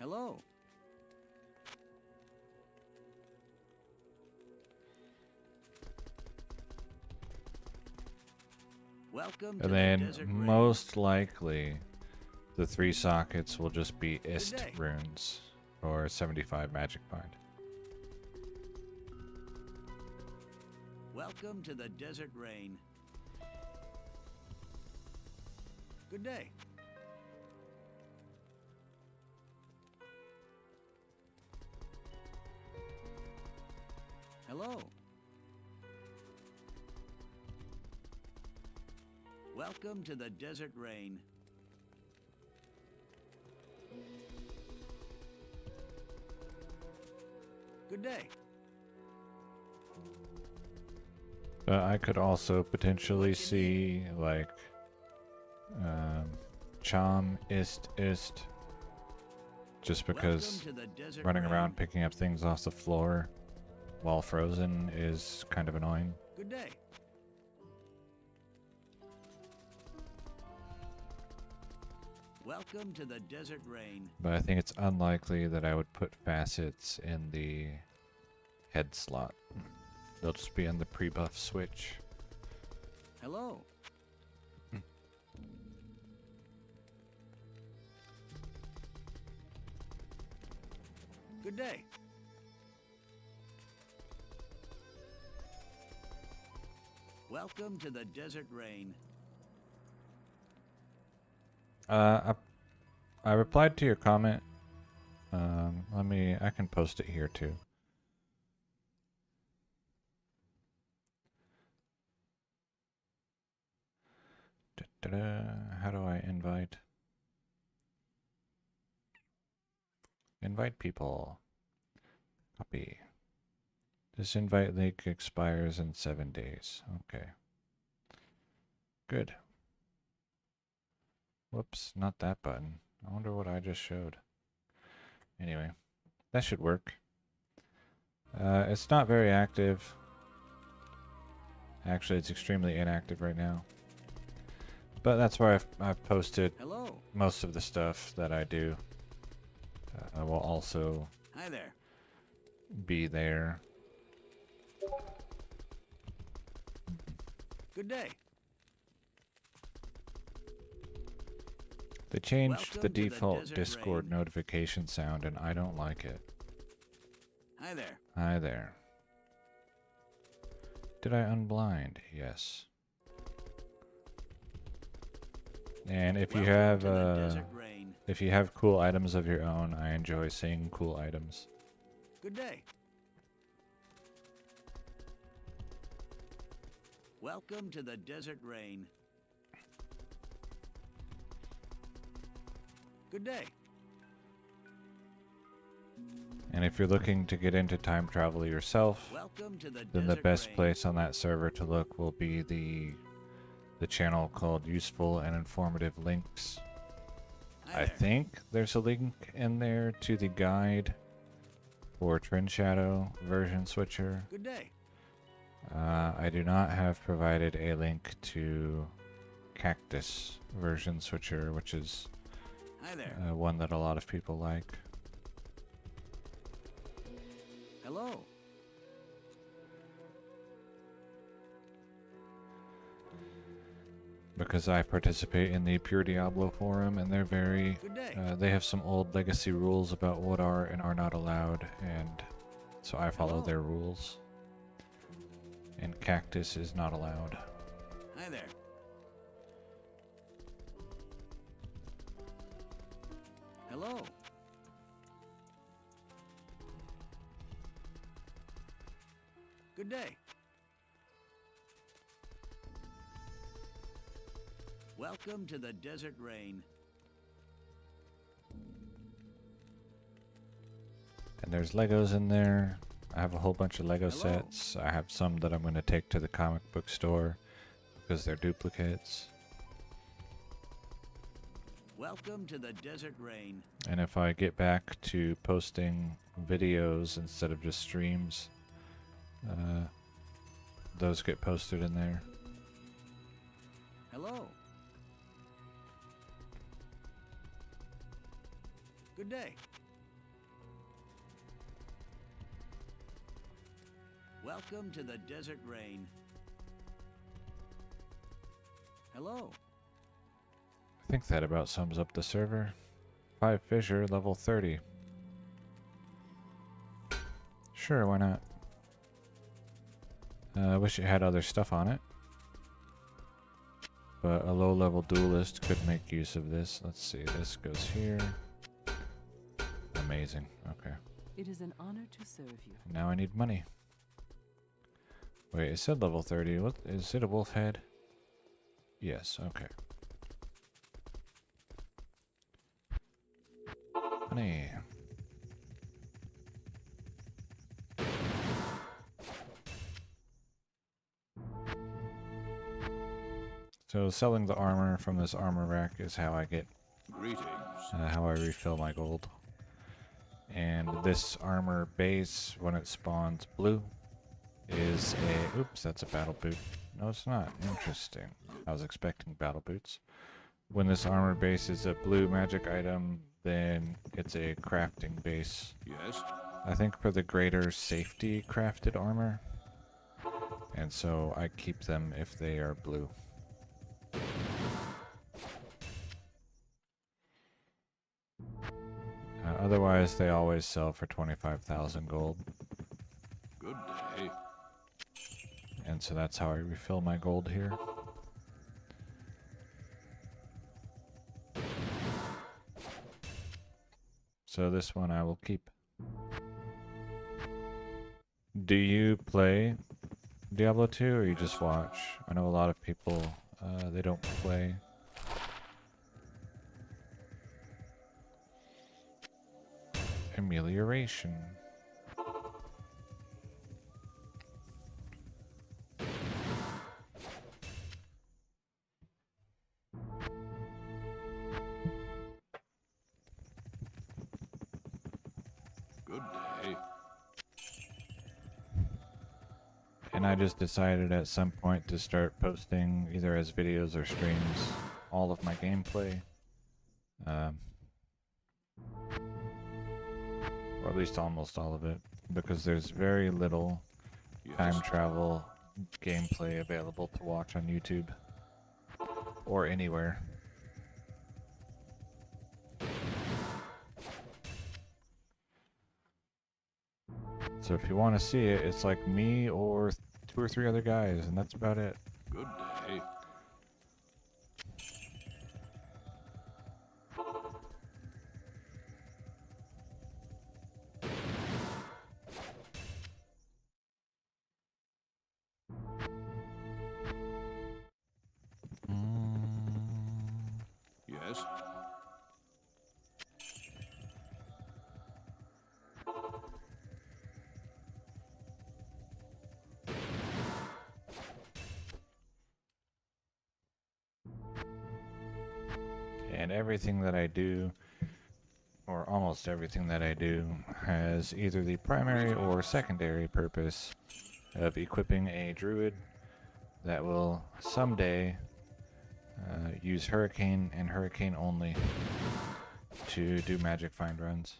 Hello. Welcome to And the then desert rain. most likely the 3 sockets will just be ist day. runes or 75 magic bind. Welcome to the desert rain. Good day. Hello. Welcome to the desert rain. Good day. I could also potentially What you need? see like Chom ist, just because Welcome to the desert running rain. around picking up things off the floor while frozen is kind of annoying. Good day. Welcome to the desert rain. But I think it's unlikely that I would put facets in the head slot. They'll just be on the pre-buff switch. Hello. Good day. Welcome to the desert rain. I replied to your comment. I can post it here too. How do I invite? Invite people. Copy. This invite link expires in 7 days. Okay. Good. Whoops, not that button. I wonder what I just showed. Anyway, that should work. It's not very active. Actually, it's extremely inactive right now. But that's where I've posted Hello. most of the stuff that I do. I will also Hi there. be there. Good day. They changed Welcome the to the default desert Discord rain. notification sound, and I don't like it. Hi there. Hi there. Did I unblind? Yes. And if you Welcome have to the desert rain. if you have cool items of your own, I enjoy seeing cool items. Good day. Welcome to the desert rain. Good day. And if you're looking to get into time travel yourself, Welcome to the then the desert best rain. place on that server to look will be the the channel called Useful and Informative Links. Hi I there. think there's a link in there to the guide for Trend Shadow version switcher. Good day. I do not have provided a link to Cactus version switcher, which is Hi there. one that a lot of people like. Hello. Because I participate in the Pure Diablo forum, and they're very Good day. they have some old legacy rules about what are and are not allowed, and so I follow Hello. their rules. And Cactus is not allowed. Hi there. Hello. Good day. Welcome to the Desert Rain. And there's Legos in there. I have a whole bunch of Lego Hello. sets. I have some that I'm going to take to the comic book store because they're duplicates. Welcome to the Desert Rain. And if I get back to posting videos instead of just streams, those get posted in there. Hello. Good day. Welcome to the Desert Rain. Hello. I think that about sums up the server. 5 Fissure, level 30. Sure, why not? I wish it had other stuff on it. But a low-level duelist could make use of this. Let's see, this goes here. Amazing, okay. It is an honor to serve you. Now I need money. Wait, it said level 30. What, is it a wolf head? Yes, okay. Money. So selling the armor from this armor rack is how I get, Greetings. how I refill my gold. And this armor base, when it spawns blue, is a... Oops, that's a battle boot. No, it's not. Interesting. I was expecting battle boots. When this armor base is a blue magic item, then it's a crafting base. Yes? I think for the greater safety crafted armor. And so I keep them if they are blue. Otherwise, they always sell for 25,000 gold. Good day. And so that's how I refill my gold here. So this one I will keep. Do you play Diablo 2 or you just watch? I know a lot of people, they don't play. Amelioration. Good day. And I just decided at some point to start posting either as videos or streams all of my gameplay. Or at least almost all of it, because there's very little time Yes? travel gameplay available to watch on YouTube or anywhere. So if you want to see it, it's like me or 2 or 3 other guys, and that's about it. Good day. Yes? And everything that I do, or almost everything that I do, has either the primary or secondary purpose of equipping a druid that will someday use Hurricane and Hurricane only to do magic find runs.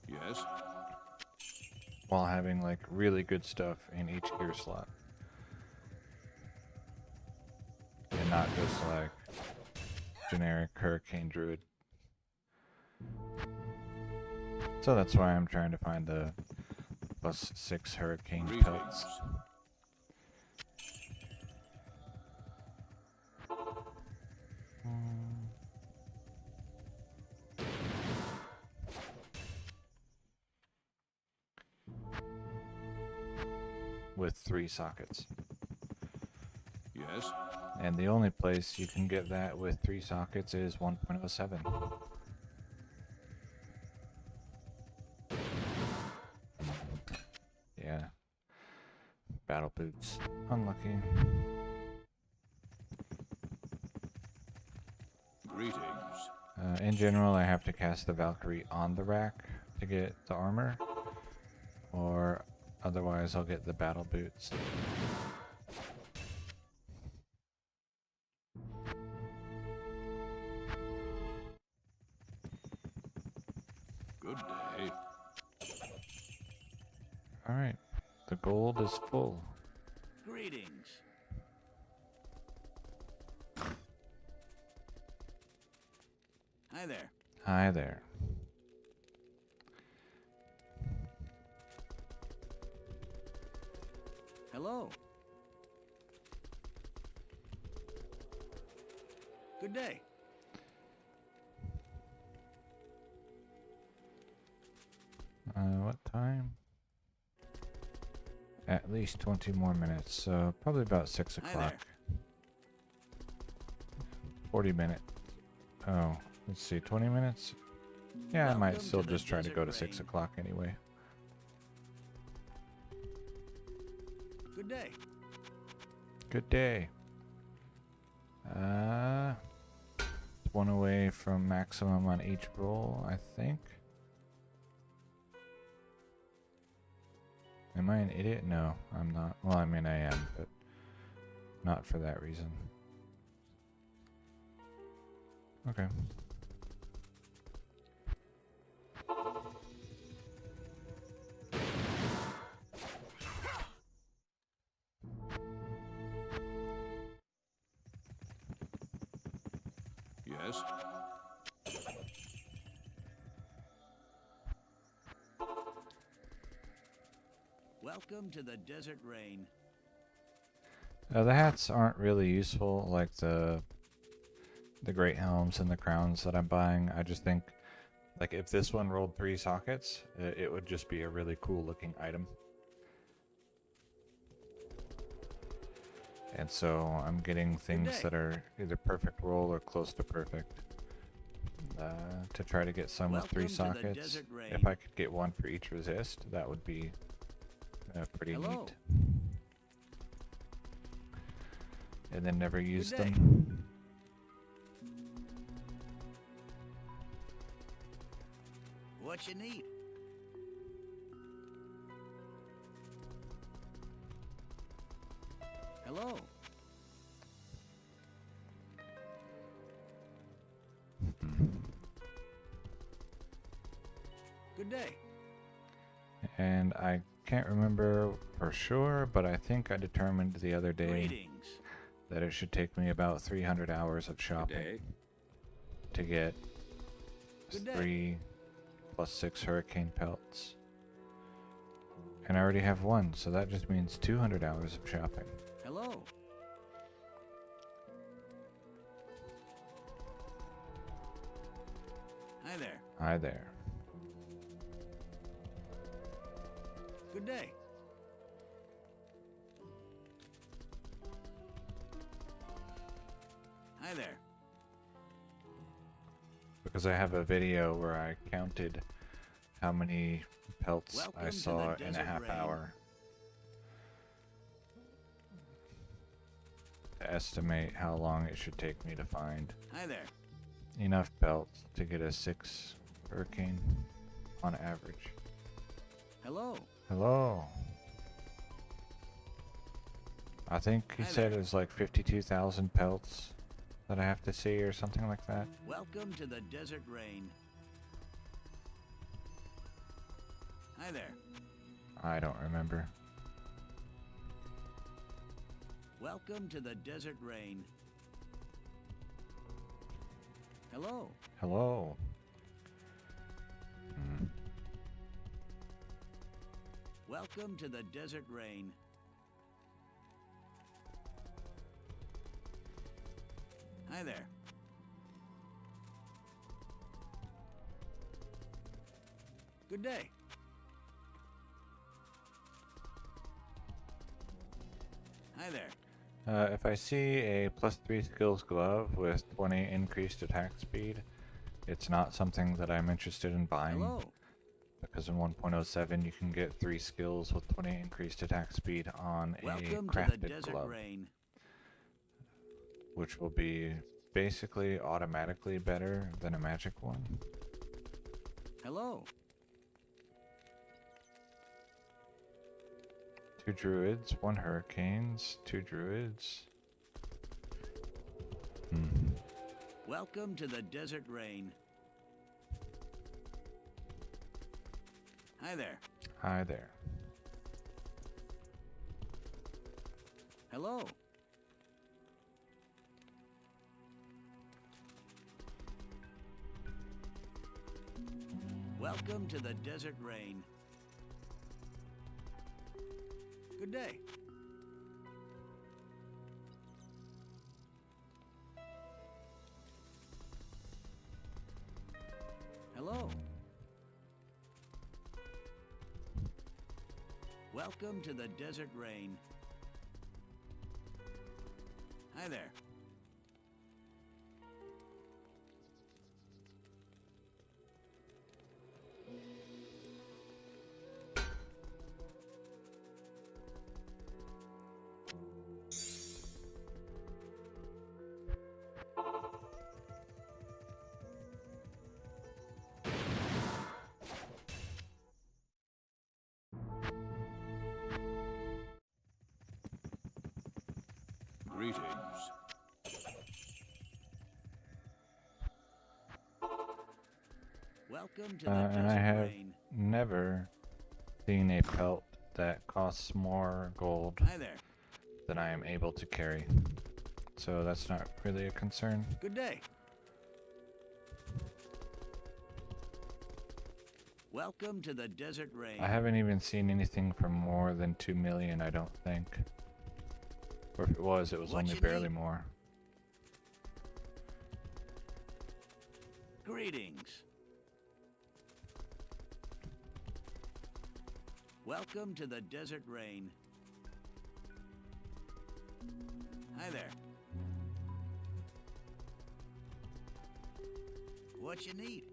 Yes. While having like really good stuff in each gear slot. And not just like generic Hurricane Druid. So that's why I'm trying to find the +6 Hurricane Pelts. With 3 sockets. Yes. And the only place you can get that with 3 sockets is 1.07. Yeah. Battle boots. Unlucky. Greetings. In general, I have to cast the Valkyrie on the rack to get the armor. Or otherwise, I'll get the battle boots. Good day. Alright. The gold is full. Greetings. Hi there. Hi there. Hello. Good day. What time? At least 20 more minutes, so probably about 6 Hi o'clock. there. 40 minutes. Oh, let's see, 20 minutes? Yeah, I might Welcome still to the just try to desert go to 6 rain. o'clock anyway. Good day. Good day. It's 1 away from maximum on each roll, I think. Am I an idiot? No, I'm not. Well, I mean, I am, but not for that reason. Okay. Yes. Welcome to the desert rain. The hats aren't really useful, like the great helms and the crowns that I'm buying. I just think, like, if this one rolled 3 sockets, it would just be a really cool looking item. And so I'm getting things day. that are either perfect roll or close to perfect. To try to get some with 3 Welcome to the sockets. desert rain. If I could get one for each resist, that would be pretty Hello. neat. And then never use day. them. What you need? Hello. Good day. And I can't remember for sure, but I think I determined the other day Greetings. that it should take me about 300 hours of Good shopping day. to get Good day. 3 plus 6 hurricane pelts. And I already have 1, so that just means 200 hours of shopping. Hello. Hi there. Hi there. Good day. Hi there. Because I have a video where I counted how many pelts Welcome I to saw the in a desert half rain. hour. estimate how long it should take me to find Hi there. enough pelts to get a 6 hurricane on average. Hello. Hello. I think he Hi said there. it's like 52,000 pelts that I have to see or something like that. Welcome to the Desert Rain. Hi there. I don't remember. Welcome to the Desert Rain. Hello. Hello. Hmm. Welcome to the Desert Rain. Hi there. Good day. Hi there. If I see a +3 skills glove with 20 increased attack speed, it's not something that I'm interested in buying. Hello. Because in 1.07 you can get 3 skills with 20 increased attack speed on a Welcome to the crafted Desert glove, Rain. which will be basically automatically better than a magic one. Hello. 2 druids, 1 hurricanes, 2 druids. Welcome to the Desert Rain. Hi there. Hi there. Hello. Welcome to the Desert Rain. Good day. Hello. Welcome to the Desert Rain. Hi there. Greetings. Welcome to the And I Desert have Rain. never seen a pelt that costs more gold Hi there. than I am able to carry. So that's not really a concern. Good day. Welcome to the Desert Rain. I haven't even seen anything for more than 2 million, I don't think. Or if it was What only you barely need? more. Greetings. Welcome to the Desert Rain. Hi there. What you need?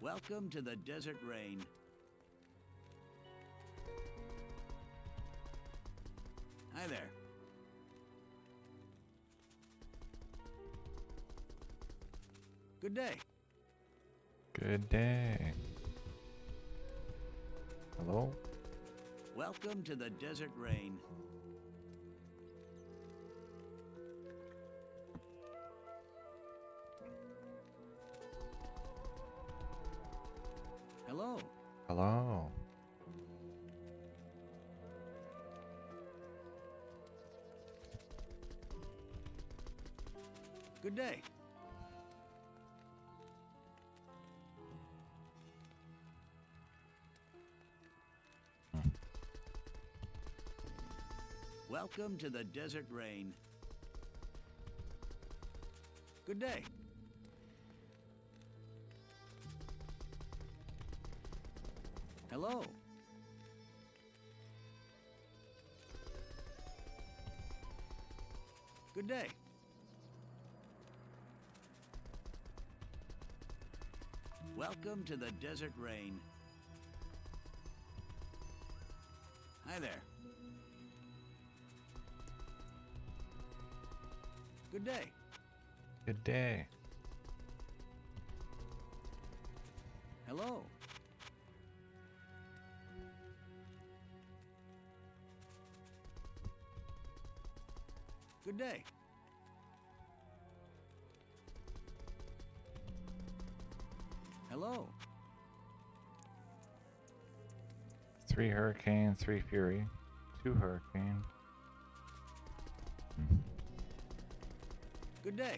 Welcome to the Desert Rain. Hi there. Good day. Good day. Hello? Welcome to the Desert Rain. Hello. Hello? Good day. Welcome to the Desert Rain. Good day. Hello. Good day. Welcome to the desert rain. Hi there. Good day. Good day. Hello. Good day. Hello. 3 hurricane, 3 fury, 2 hurricane. Good day.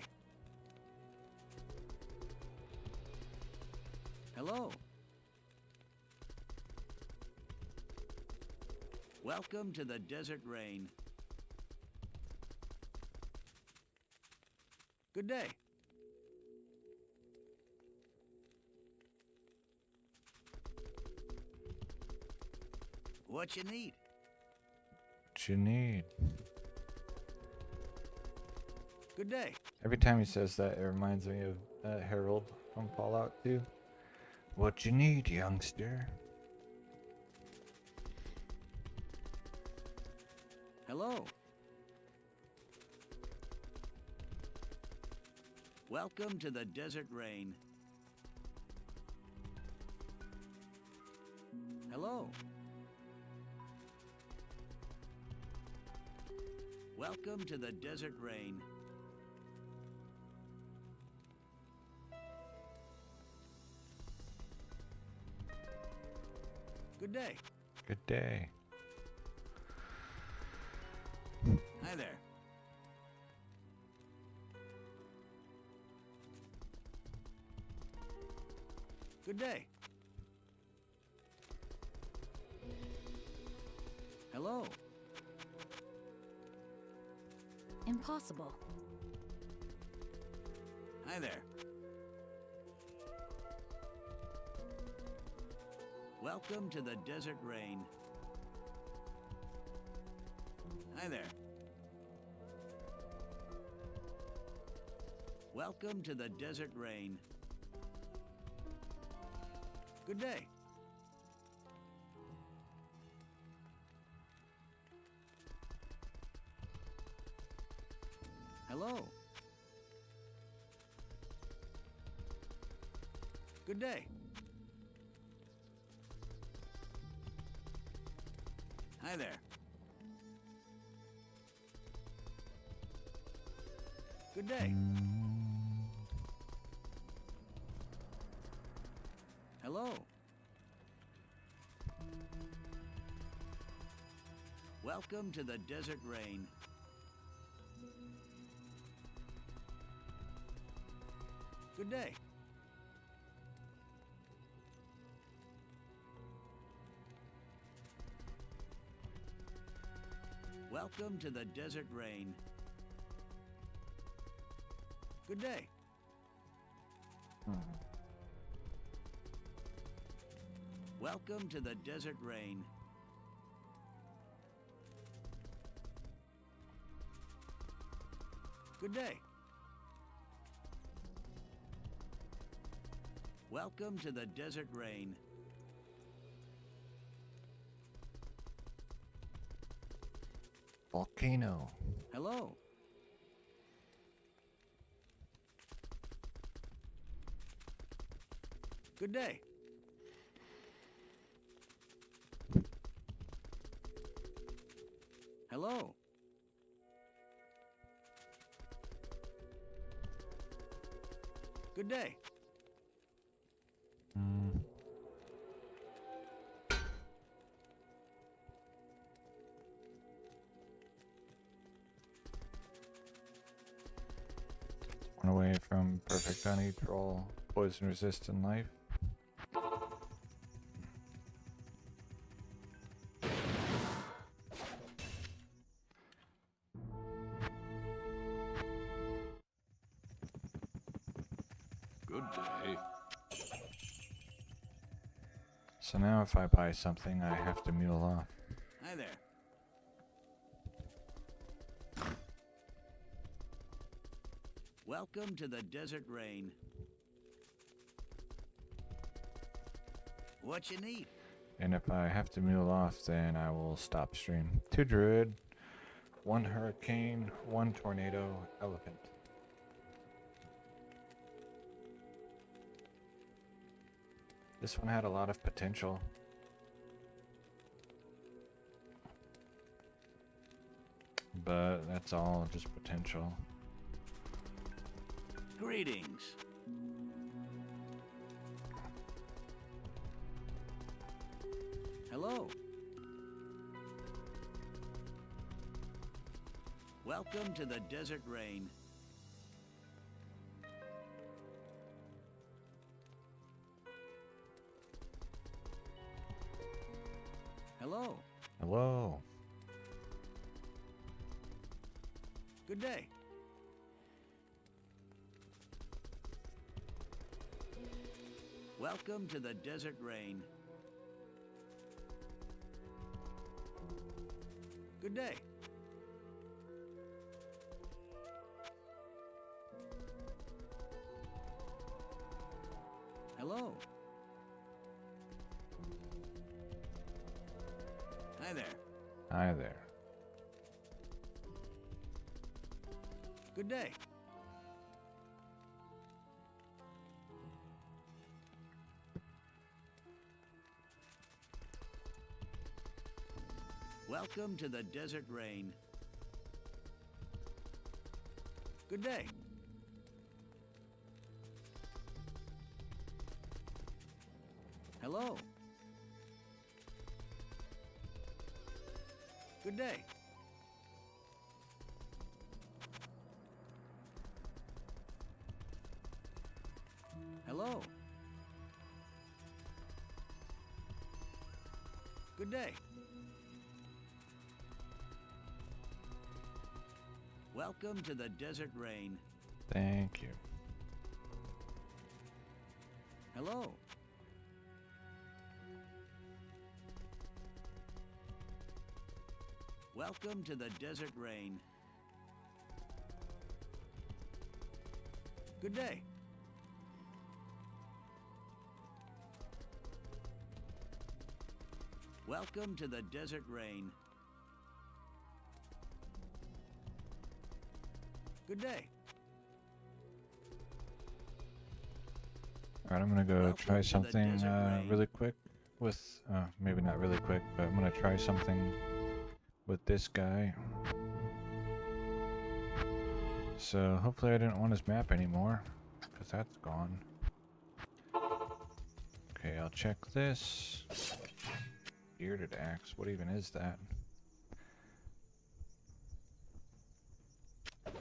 Hello. Welcome to the desert rain. Good day. What you need? What you need? Good day. Every time he says that, it reminds me of Harold from Fallout 2. What you need, youngster? Hello. Welcome to the desert rain. Hello. Welcome to the desert rain. Good day. Good day. Hi there. Good day. Hello. Impossible. Hi there. Welcome to the desert rain. Hi there. Welcome to the desert rain. Good day. Hello. Good day. Hi there. Good day. Hello. Welcome to the desert rain. Good day. Welcome to the desert rain. Good day. Welcome to the desert rain. Good day. Welcome to the desert rain. Volcano. Hello. Good day. Hello. Good day. One away from perfect on each roll. Poison resistant life. Good day. So now if I buy something, I have to mule off. Hi there. Welcome to the desert rain. What you need? And if I have to mule off, then I will stop stream. 2 druid, 1 hurricane, 1 tornado, elephant. This one had a lot of potential. But that's all just potential. Greetings. Hello. Welcome to the Desert Rain. Hello. Hello. Good day. Welcome to the Desert Rain. Good day. Hello. Hi there. Hi there. Good day. Welcome to the Desert Rain. Good day. Hello. Good day. Hello. Good day. Welcome to the Desert Rain. Thank you. Hello. Welcome to the Desert Rain. Good day. Welcome to the Desert Rain. Good day. Alright, I'm gonna go Welcome try to the something Desert Rain. really quick with, maybe not really quick, but I'm gonna try something with this guy. So hopefully I didn't want his map anymore, because that's gone. Okay, I'll check this. Bearded axe, what even is that?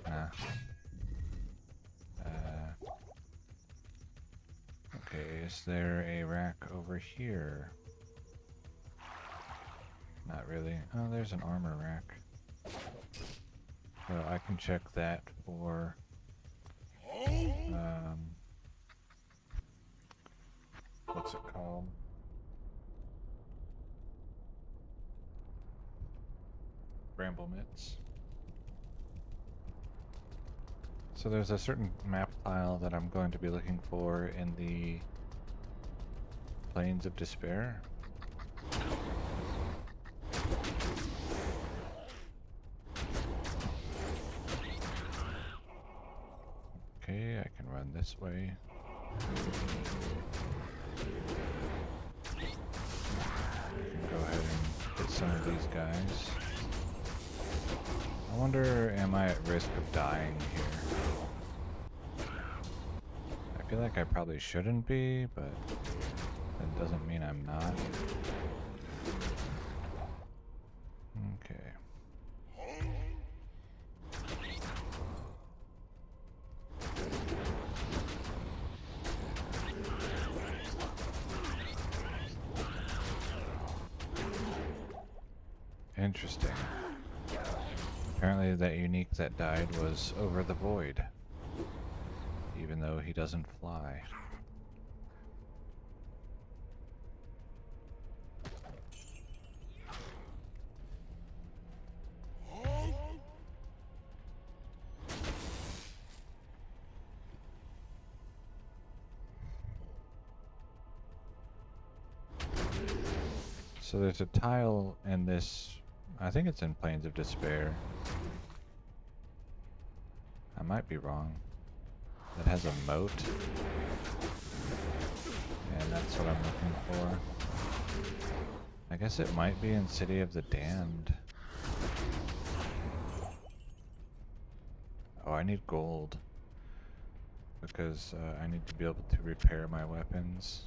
Nah. Okay, is there a rack over here? Not really. Oh, there's an armor rack. So I can check that for what's it called? Bramble mitts. So there's a certain map tile that I'm going to be looking for in the Plains of Despair. Okay, I can run this way. I can go ahead and get some of these guys. I wonder, am I at risk of dying here? I feel like I probably shouldn't be, but that doesn't mean I'm not. Okay. Interesting. Apparently that unique that died was over the void, even though he doesn't fly. So there's a tile in this, I think it's in Plains of Despair. I might be wrong. That has a moat. And that's what I'm looking for. I guess it might be in City of the Damned. Oh, I need gold. Because I need to be able to repair my weapons.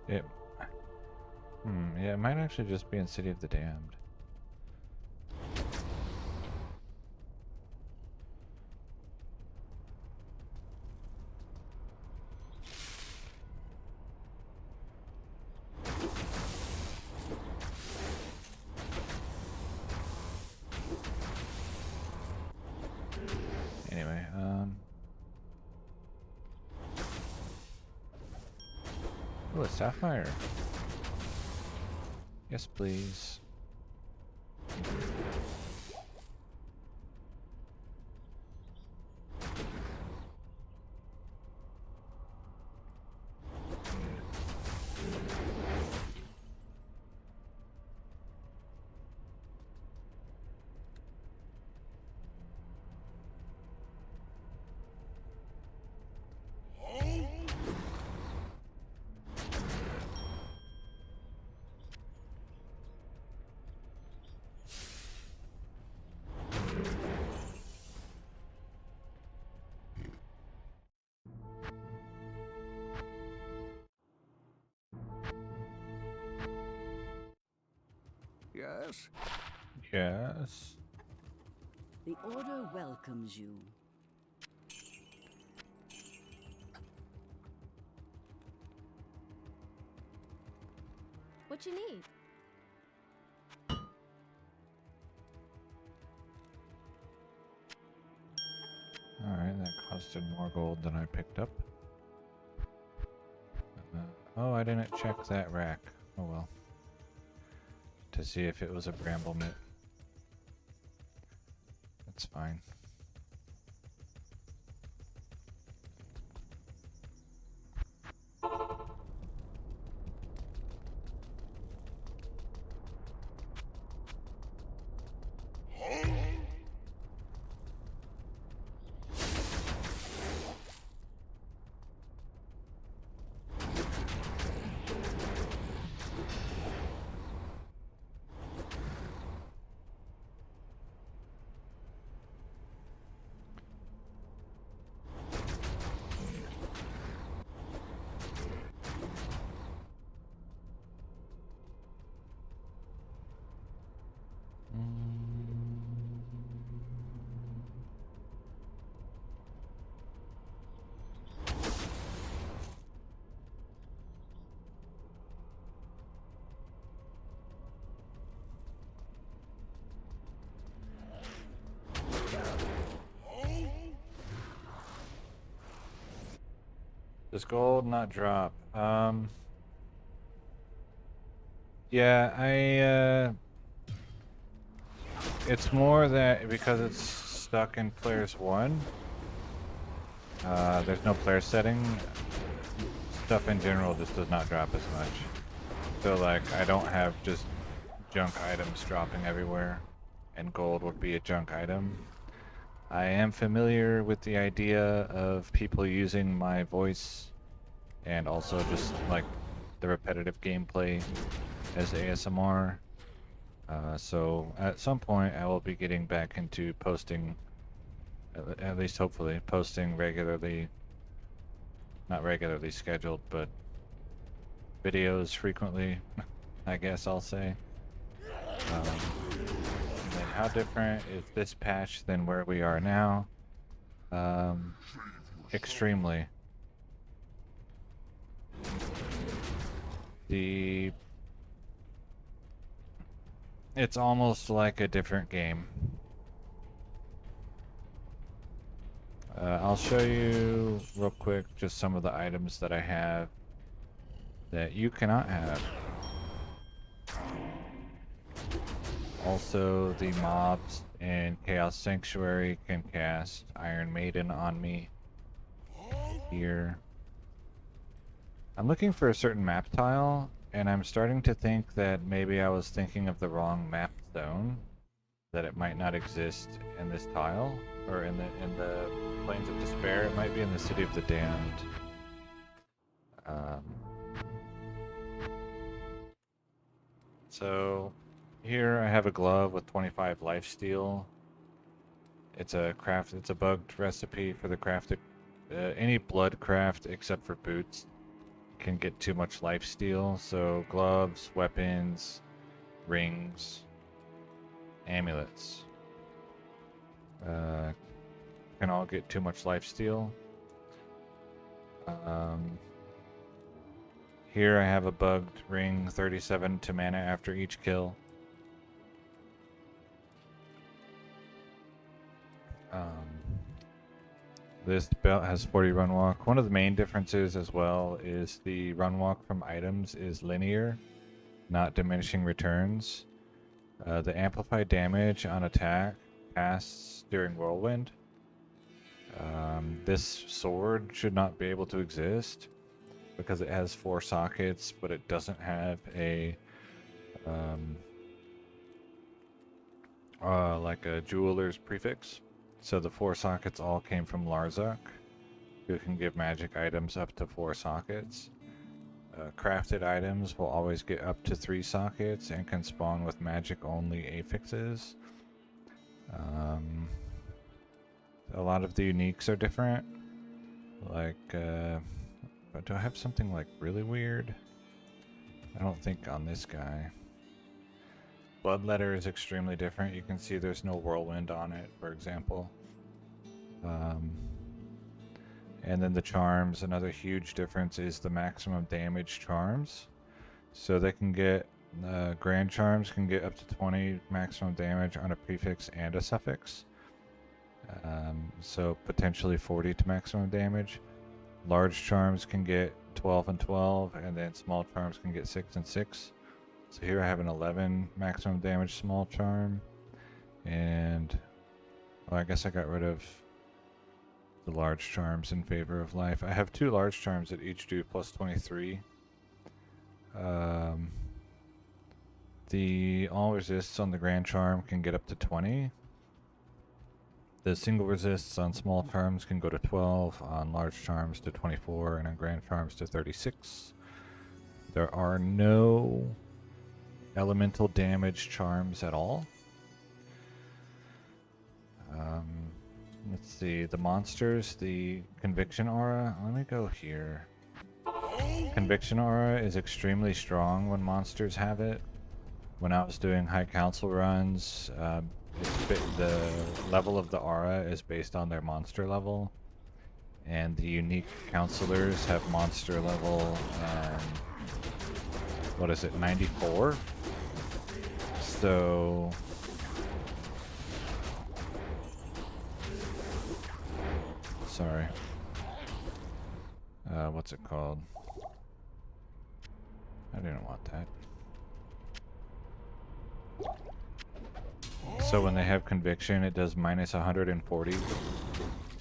It, yeah, it might actually just be in City of the Damned. Anyway, oh, a sapphire. Yes, please. Yes? Yes. The Order welcomes you. What you need? Alright, that costed more gold than I picked up. Oh, I didn't check that rack. Oh well. To see if it was a bramble mitt. That's fine. Does gold not drop? Yeah, it's more that because it's stuck in players 1, there's no player setting, stuff in general just does not drop as much. So like, I don't have just junk items dropping everywhere, and gold would be a junk item. I am familiar with the idea of people using my voice and also just like the repetitive gameplay as ASMR. So at some point I will be getting back into posting, at least hopefully, posting regularly, not regularly scheduled, but videos frequently, I guess I'll say. And then how different is this patch than where we are now? Extremely. It's almost like a different game. I'll show you real quick just some of the items that I have that you cannot have. Also, the mobs in Chaos Sanctuary can cast Iron Maiden on me here. I'm looking for a certain map tile, and I'm starting to think that maybe I was thinking of the wrong map zone, that it might not exist in this tile, or in the Plains of Despair. It might be in the City of the Damned. So here I have a glove with 25 lifesteal. It's a bugged recipe for the crafted. Any blood craft except for boots can get too much lifesteal. So gloves, weapons, rings, amulets can all get too much lifesteal. Here I have a bugged ring, 37 to mana after each kill. This belt has 40 run walk. One of the main differences as well is the run walk from items is linear, not diminishing returns. The amplified damage on attack casts during whirlwind. This sword should not be able to exist because it has 4 sockets, but it doesn't have a like a jeweler's prefix. So the 4 sockets all came from Larzuk, who can give magic items up to 4 sockets. Crafted items will always get up to 3 sockets and can spawn with magic only affixes. A lot of the uniques are different. Like, do I have something like really weird? I don't think on this guy. Bloodletter is extremely different. You can see there's no whirlwind on it, for example. And then the charms, another huge difference is the maximum damage charms. So they can get, grand charms can get up to 20 maximum damage on a prefix and a suffix. So potentially 40 to maximum damage. Large charms can get 12 and 12, and then small charms can get 6 and 6. So here I have an 11 maximum damage small charm, and well, I guess I got rid of the large charms in favor of life. I have 2 large charms that each do plus 23. The all resists on the grand charm can get up to 20. The single resists on small charms can go to 12, on large charms to 24, and on grand charms to 36. There are no elemental damage charms at all. Let's see, the monsters, the Conviction Aura. Let me go here. Conviction Aura is extremely strong when monsters have it. When I was doing High Council runs, the level of the aura is based on their monster level. And the unique counselors have monster level, what is it, 94? So sorry. What's it called? I didn't want that. So when they have conviction, it does minus 140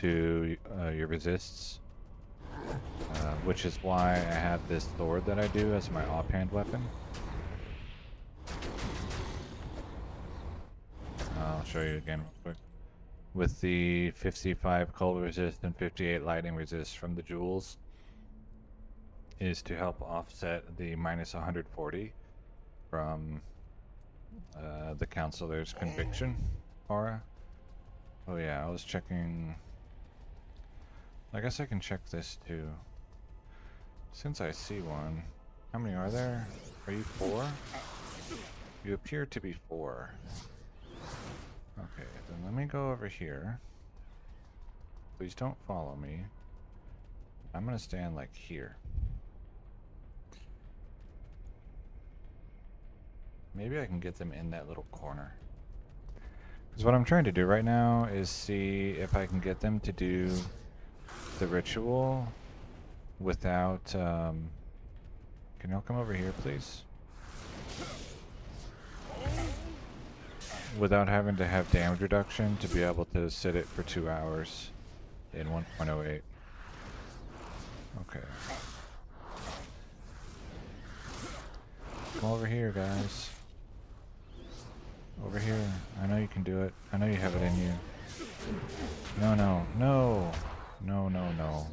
to your resists. Which is why I have this sword that I do as my offhand weapon. I'll show you again real quick. With the 55 cold resist and 58 lightning resist from the jewels, is to help offset the minus 140 from the counselor's conviction aura. Oh yeah, I was checking. I guess I can check this too. Since I see one. How many are there? Are you 4? You appear to be 4. Okay, then let me go over here. Please don't follow me. I'm gonna stand like here. Maybe I can get them in that little corner. Because what I'm trying to do right now is see if I can get them to do the ritual without, can y'all come over here, please? Without having to have damage reduction to be able to sit it for 2 hours in 1.08. Okay. Come over here, guys. Over here. I know you can do it. I know you have it in you. No, no, no. No, no, no.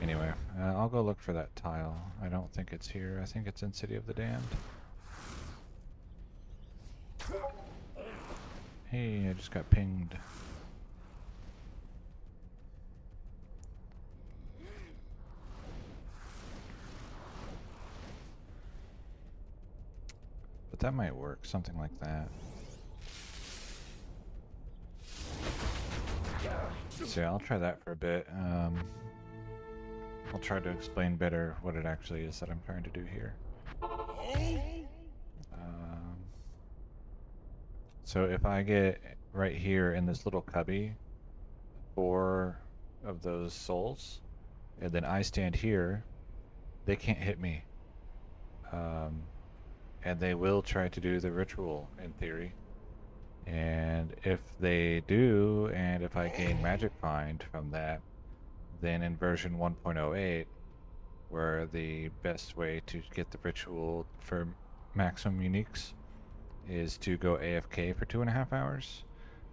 Anyway, I'll go look for that tile. I don't think it's here. I think it's in City of the Damned. Hey, I just got pinged. But that might work, something like that. So yeah, I'll try that for a bit. I'll try to explain better what it actually is that I'm trying to do here. So if I get right here in this little cubby 4 of those souls, and then I stand here, they can't hit me. And they will try to do the ritual, in theory. And if they do, and if I gain Magic Find from that, then in version 1.08, where the best way to get the ritual for maximum uniques is to go AFK for 2.5 hours,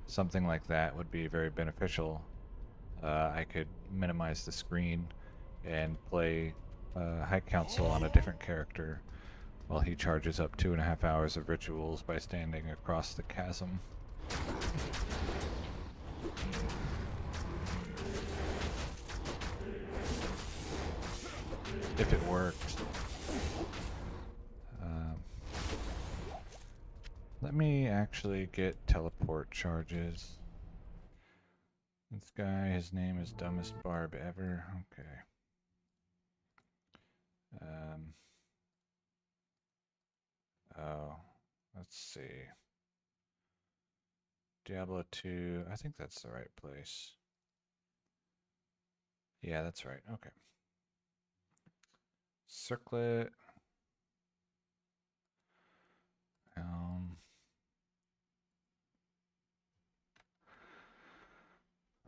something like that would be very beneficial. I could minimize the screen and play High Council on a different character while he charges up 2.5 hours of rituals by standing across the chasm. If it works. Let me actually get teleport charges. This guy, his name is Dumbest Barb Ever. Okay. Oh, let's see. Diablo 2, I think that's the right place. Yeah, that's right. Okay. Circlet.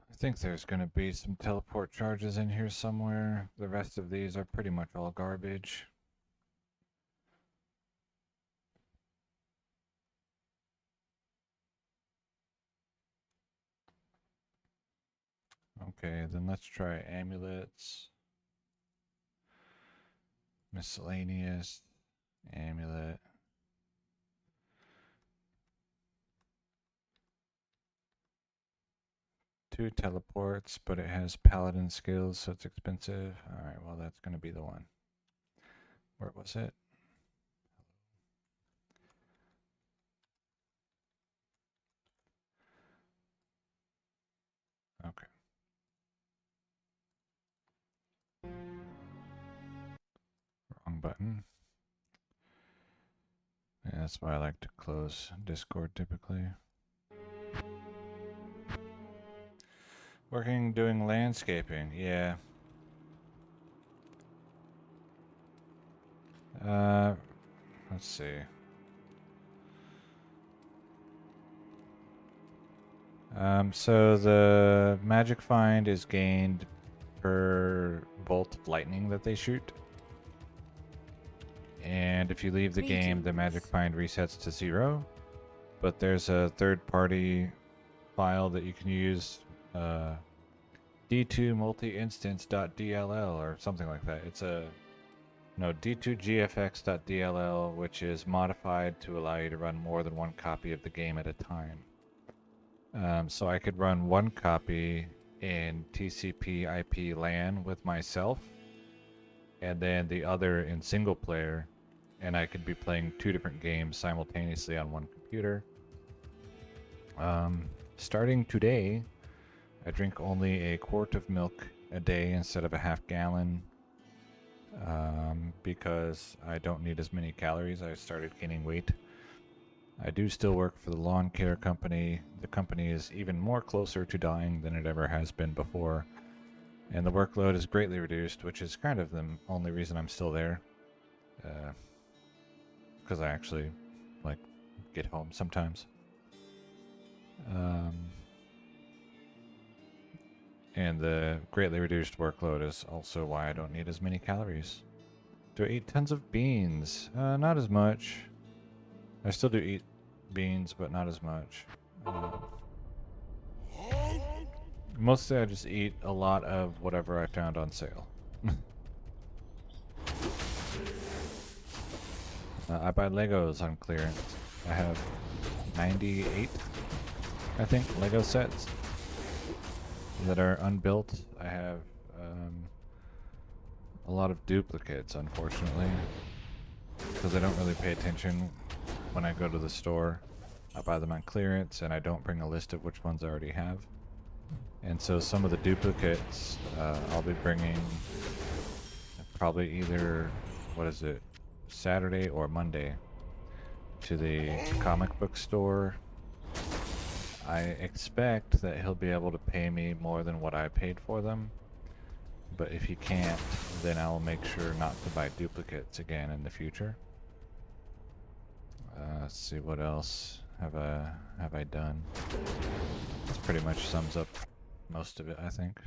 I think there's going to be some teleport charges in here somewhere. The rest of these are pretty much all garbage. Okay, then let's try amulets. Miscellaneous. Amulet. Two teleports, but it has paladin skills, so it's expensive. Alright, well that's going to be the one. Where was it? Okay. Wrong button. Yeah, that's why I like to close Discord typically. Working doing landscaping, yeah. Let's see. So the magic find is gained per bolt of lightning that they shoot. And if you leave the game, the magic find resets to 0. But there's a third-party file that you can use, d2 multi-instance.dll or something like that. It's a d2gfx.dll, which is modified to allow you to run more than one copy of the game at a time. So I could run one copy in TCP IP LAN with myself, and then the other in single player, and I could be playing 2 different games simultaneously on one computer. Starting today, I drink only a quart of milk a day instead of a half gallon because I don't need as many calories. I started gaining weight. I do still work for the lawn care company. The company is even more closer to dying than it ever has been before. And the workload is greatly reduced, which is kind of the only reason I'm still there. Because I actually, like, get home sometimes. And the greatly reduced workload is also why I don't need as many calories. Do I eat tons of beans? Not as much. I still do eat beans, but not as much. Mostly I just eat a lot of whatever I found on sale. I buy Legos on clearance. I have 98, I think, Lego sets that are unbuilt. I have a lot of duplicates, unfortunately, because I don't really pay attention when I go to the store. I buy them on clearance, and I don't bring a list of which ones I already have. And so some of the duplicates I'll be bringing probably either, Saturday or Monday to the comic book store. I expect that he'll be able to pay me more than what I paid for them. But if he can't, then I'll make sure not to buy duplicates again in the future. Let's see, what else have I done? This pretty much sums up most of it, I think.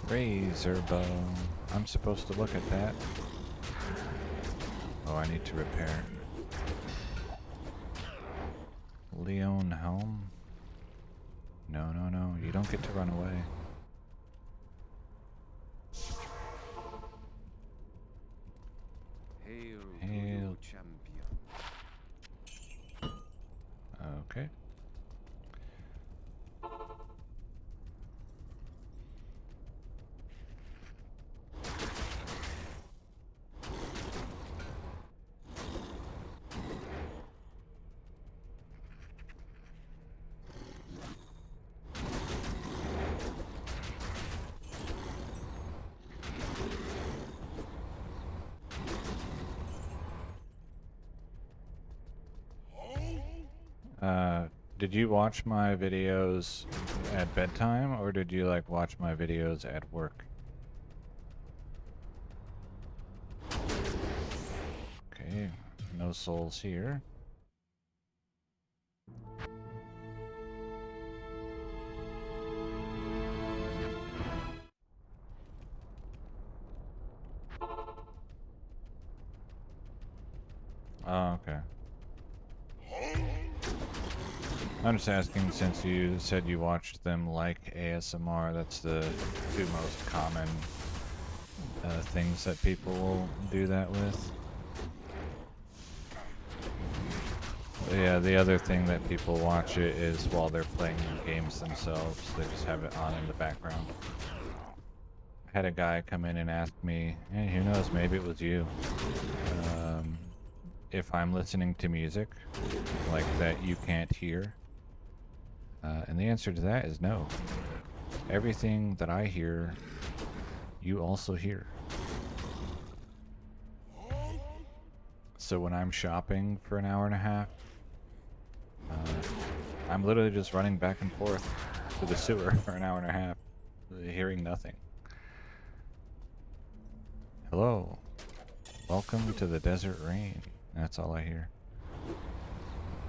Razor bow. I'm supposed to look at that. Oh, I need to repair. Leon helm? No, no, no. You don't get to run away. Hail, Hail. champion. Okay. Did you watch my videos at bedtime, or did you like watch my videos at work? Okay, no souls here. Oh, okay. I'm just asking, since you said you watched them like ASMR, that's the two most common things that people will do that with. Yeah, the other thing that people watch it is while they're playing games themselves. They just have it on in the background. I had a guy come in and ask me, hey, who knows, maybe it was you, if I'm listening to music like that you can't hear. And the answer to that is no. Everything that I hear, you also hear. So when I'm shopping for an hour and a half, I'm literally just running back and forth to the sewer for an hour and a half, hearing nothing. Hello. Welcome to the desert rain. That's all I hear.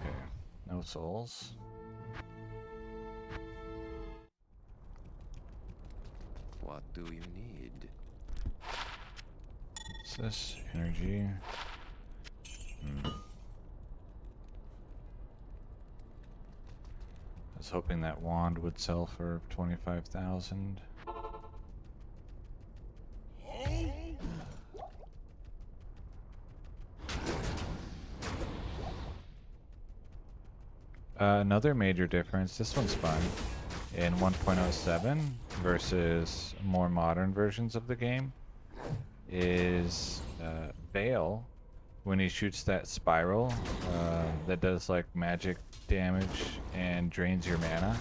Okay. No souls. What do you need? What's this? Energy. I was hoping that wand would sell for 25,000. Another major difference, this one's fun, in 1.07 versus more modern versions of the game is Bale, when he shoots that spiral that does like magic damage and drains your mana.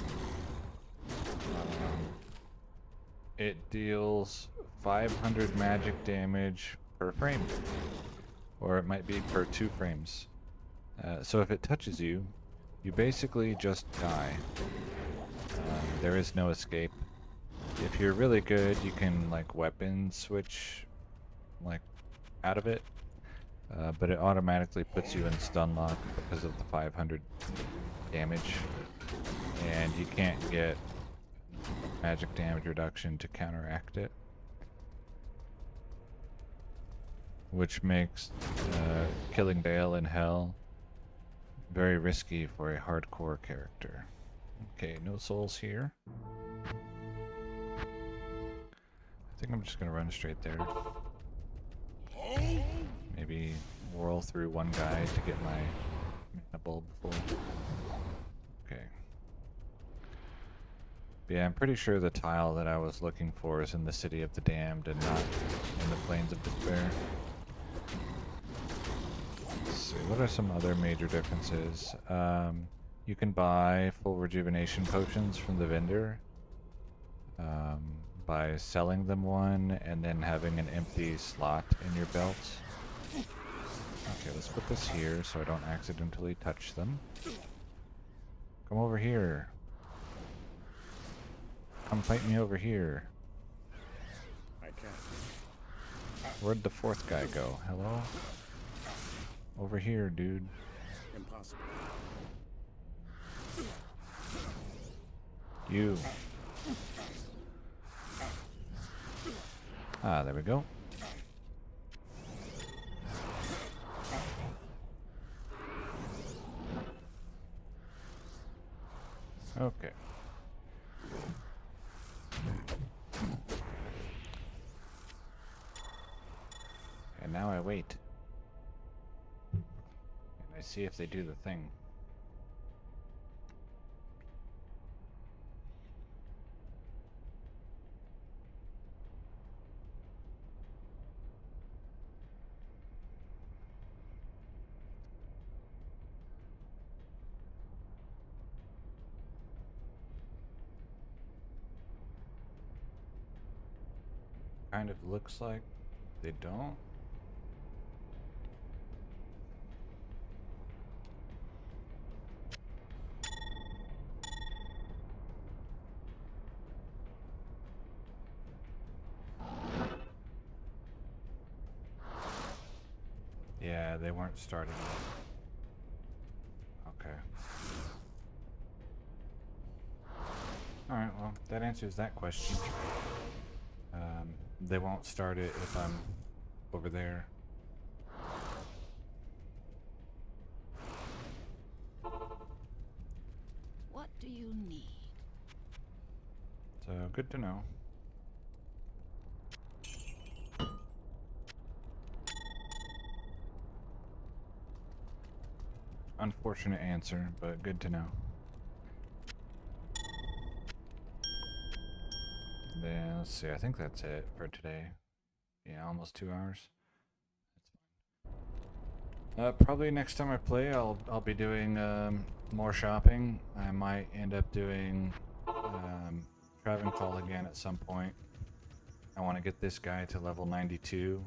It deals 500 magic damage per frame, or it might be per 2 frames. So if it touches you, you basically just die. There is no escape. If you're really good, you can like weapon switch like out of it, but it automatically puts you in stun lock because of the 500 damage, and you can't get magic damage reduction to counteract it, which makes killing Bale in Hell very risky for a hardcore character. Okay, no souls here. I think I'm just gonna run straight there. Maybe whirl through one guy to get my mana bulb full. Okay. Yeah, I'm pretty sure the tile that I was looking for is in the City of the Damned and not in the Plains of Despair. Let's see, what are some other major differences? You can buy full rejuvenation potions from the vendor by selling them one and then having an empty slot in your belt. Okay, let's put this here so I don't accidentally touch them. Come over here. Come fight me over here. I can't. Where'd the fourth guy go? Hello? Over here, dude. Impossible. You. Ah, there we go. Okay. And now I wait. And I see if they do the thing. Kind of looks like they don't. Yeah, they weren't starting yet. Okay. Alright, well, that answers that question. They won't start it if I'm over there. What do you need? So, good to know. Unfortunate answer, but good to know. Then, let's see, I think that's it for today. Yeah, almost 2 hours. Probably next time I play, I'll be doing more shopping. I might end up doing Travencall again at some point. I want to get this guy to level 92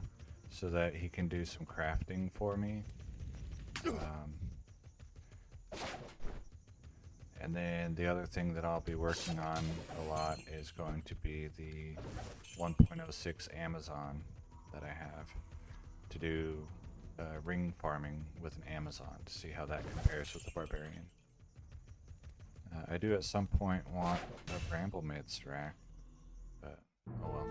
so that he can do some crafting for me. And then the other thing that I'll be working on a lot is going to be the 1.06 Amazon that I have to do ring farming with an Amazon to see how that compares with the Barbarian. I do at some point want a Bramble Maid's rack, but oh well.